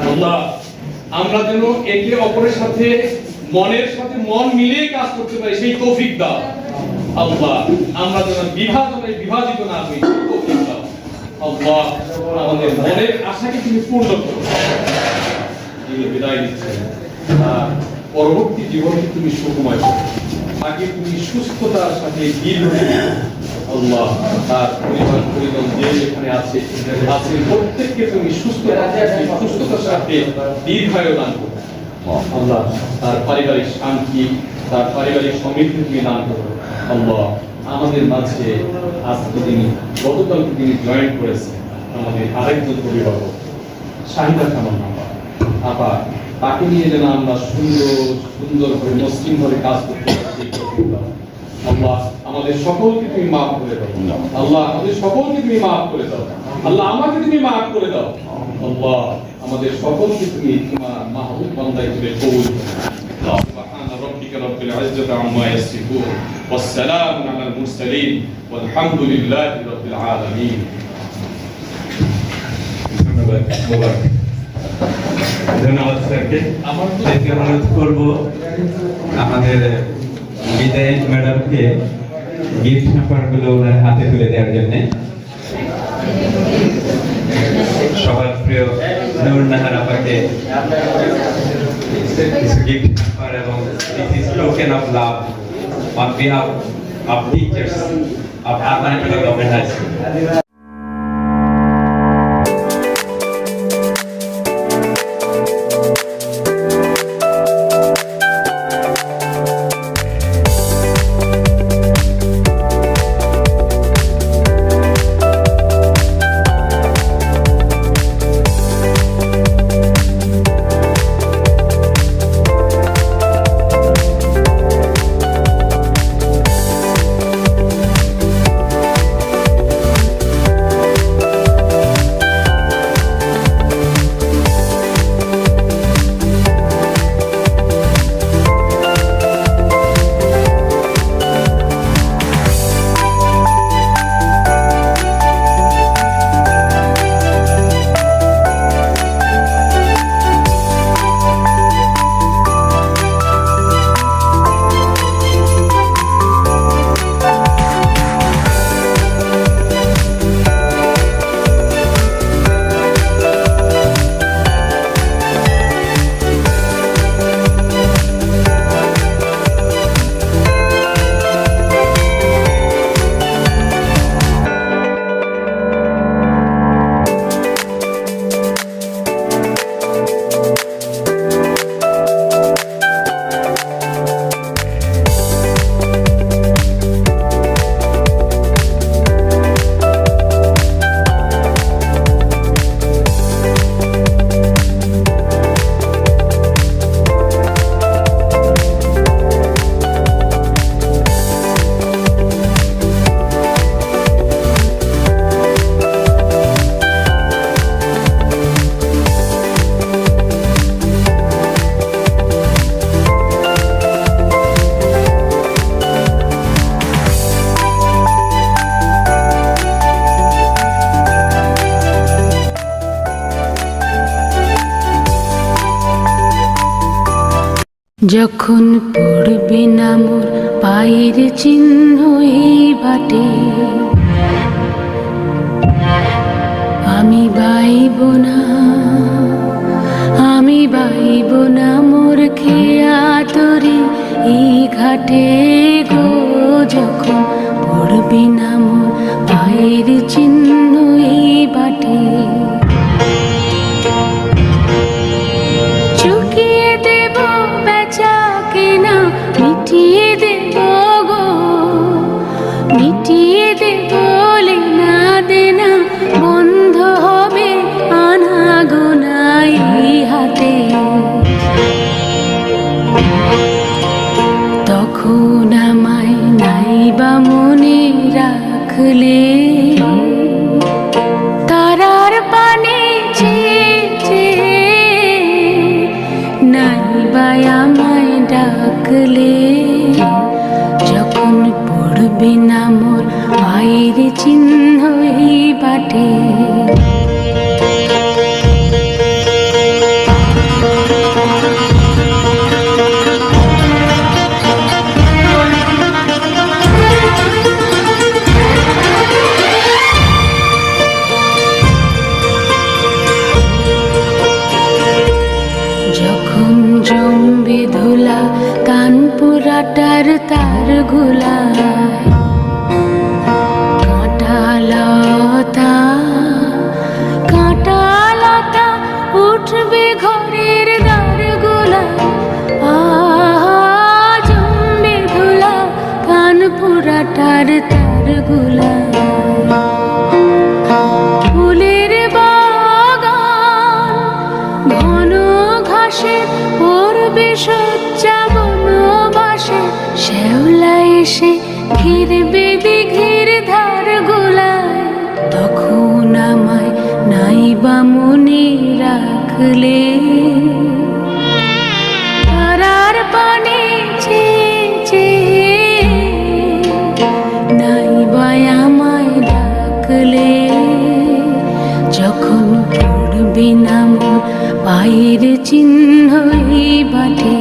আল্লাহ। আমরা যেন একে অপরের সাথে মনের সাথে মন মিলিয়ে কাজ করতে পারি, সেই তৌফিক দাও আল্লাহ। আমরা যেন বিভাজিত না হই, সেই তৌফিক দাও আল্লাহ। আমাদের মনের আশাকে তুমি পূর্ণ করো। তিনি বিদায় দিচ্ছেন, পরবর্তী জীবনকে তুমি সুখময় করো, তাকে তুমি সুস্থতার সাথে আল্লাহ তার পরিবার পরিজন যে এখানে আছে প্রত্যেককে তুমি সুস্থতার সাথে দীর্ঘায়ু দান করো আল্লাহ। তার পারিবারিক শান্তি, তার পারিবারিক সমৃদ্ধি তুমি দান করো আল্লাহ। আমাদের মাঝে আজকে তিনি গতকালকে তিনি জয়েন করেছেন আমাদের আরেকজন অভিভাবক শাহিদা খানম আপা, তাকে নিয়ে যেন আমরা সুন্দর করে মসৃণ ভাবে কাজ করতে পারি আল্লাহ। আমাদের সকলকে তুমি মাফ করে দাও আল্লাহ, আমাদের সকলকে তুমি মাফ করে দাও আল্লাহ, আমাকে তুমি মাফ করে দাও আল্লাহ। আমাদের সকলকে তুমি তোমার মাহবুব বান্দা হিসেবে কবুল করো। সুবহান রাব্বিকা রাব্বিল ইজ্জাতি আম্মা ইয়াসিফুন ওয়াস সালামুন আলাল মুরসালিন ওয়ালহামদুলিল্লাহি রাব্বিল আলামিন। ধন্যবাদ স্যারকে। আমাদেরকে অনুরোধ করবো আমাদের বিদায় ম্যাডামকে গিফট হ্যাম্পারগুলো ওনার হাতে তুলে দেওয়ার জন্য। সবার প্রিয় নুরুন নাহার আপাকে গিফট হ্যাম্পার এবং this is token of love on behalf of teachers of Armanitola government high school. যখন পড়বে না মোর পায়ের চিহ্ন এই বাটে, আমি বাইব না মোর খেয়া তরি এই ঘাটে গো, যখন পড়বি না মোর পায়ের চিহ্ন এই বাটে। চুকিয়ে দেব বেচা কেনা, মিটিয়ে দেব গো, মিটিয়ে দেব লেনা দেনা, বন্ধ হবে আনা গোনা এই হাতে। তখন আমায় নাইবা মনে রাখলে, তারার পানে চেয়ে নাইবা আমায় ডাকলে, যখন পড়বে না মোর পায়ের চিহ্ন এই বাটে। যখন জমবে ধুলা কানপুরাটার তার গুলা, কাঁটালতা কাঁটালতা উঠবে ঘরের দ্বার গুলা, জমবে ধুলা কানপুরাটার তার গুলা। ফুলের বাগান ঘন ঘাসে পড়বে সজ্জা বনবাসে, শ্যাওলা এসে ঘিরবে দিঘির ধার গোলায়। তখন আমায় নাইবা মনে রাখলে, তারার পানে চেয়ে নাইবা আমায় ডাকলে, যখন পড়বে না মোর পায়ের চিহ্ন এই বাটে।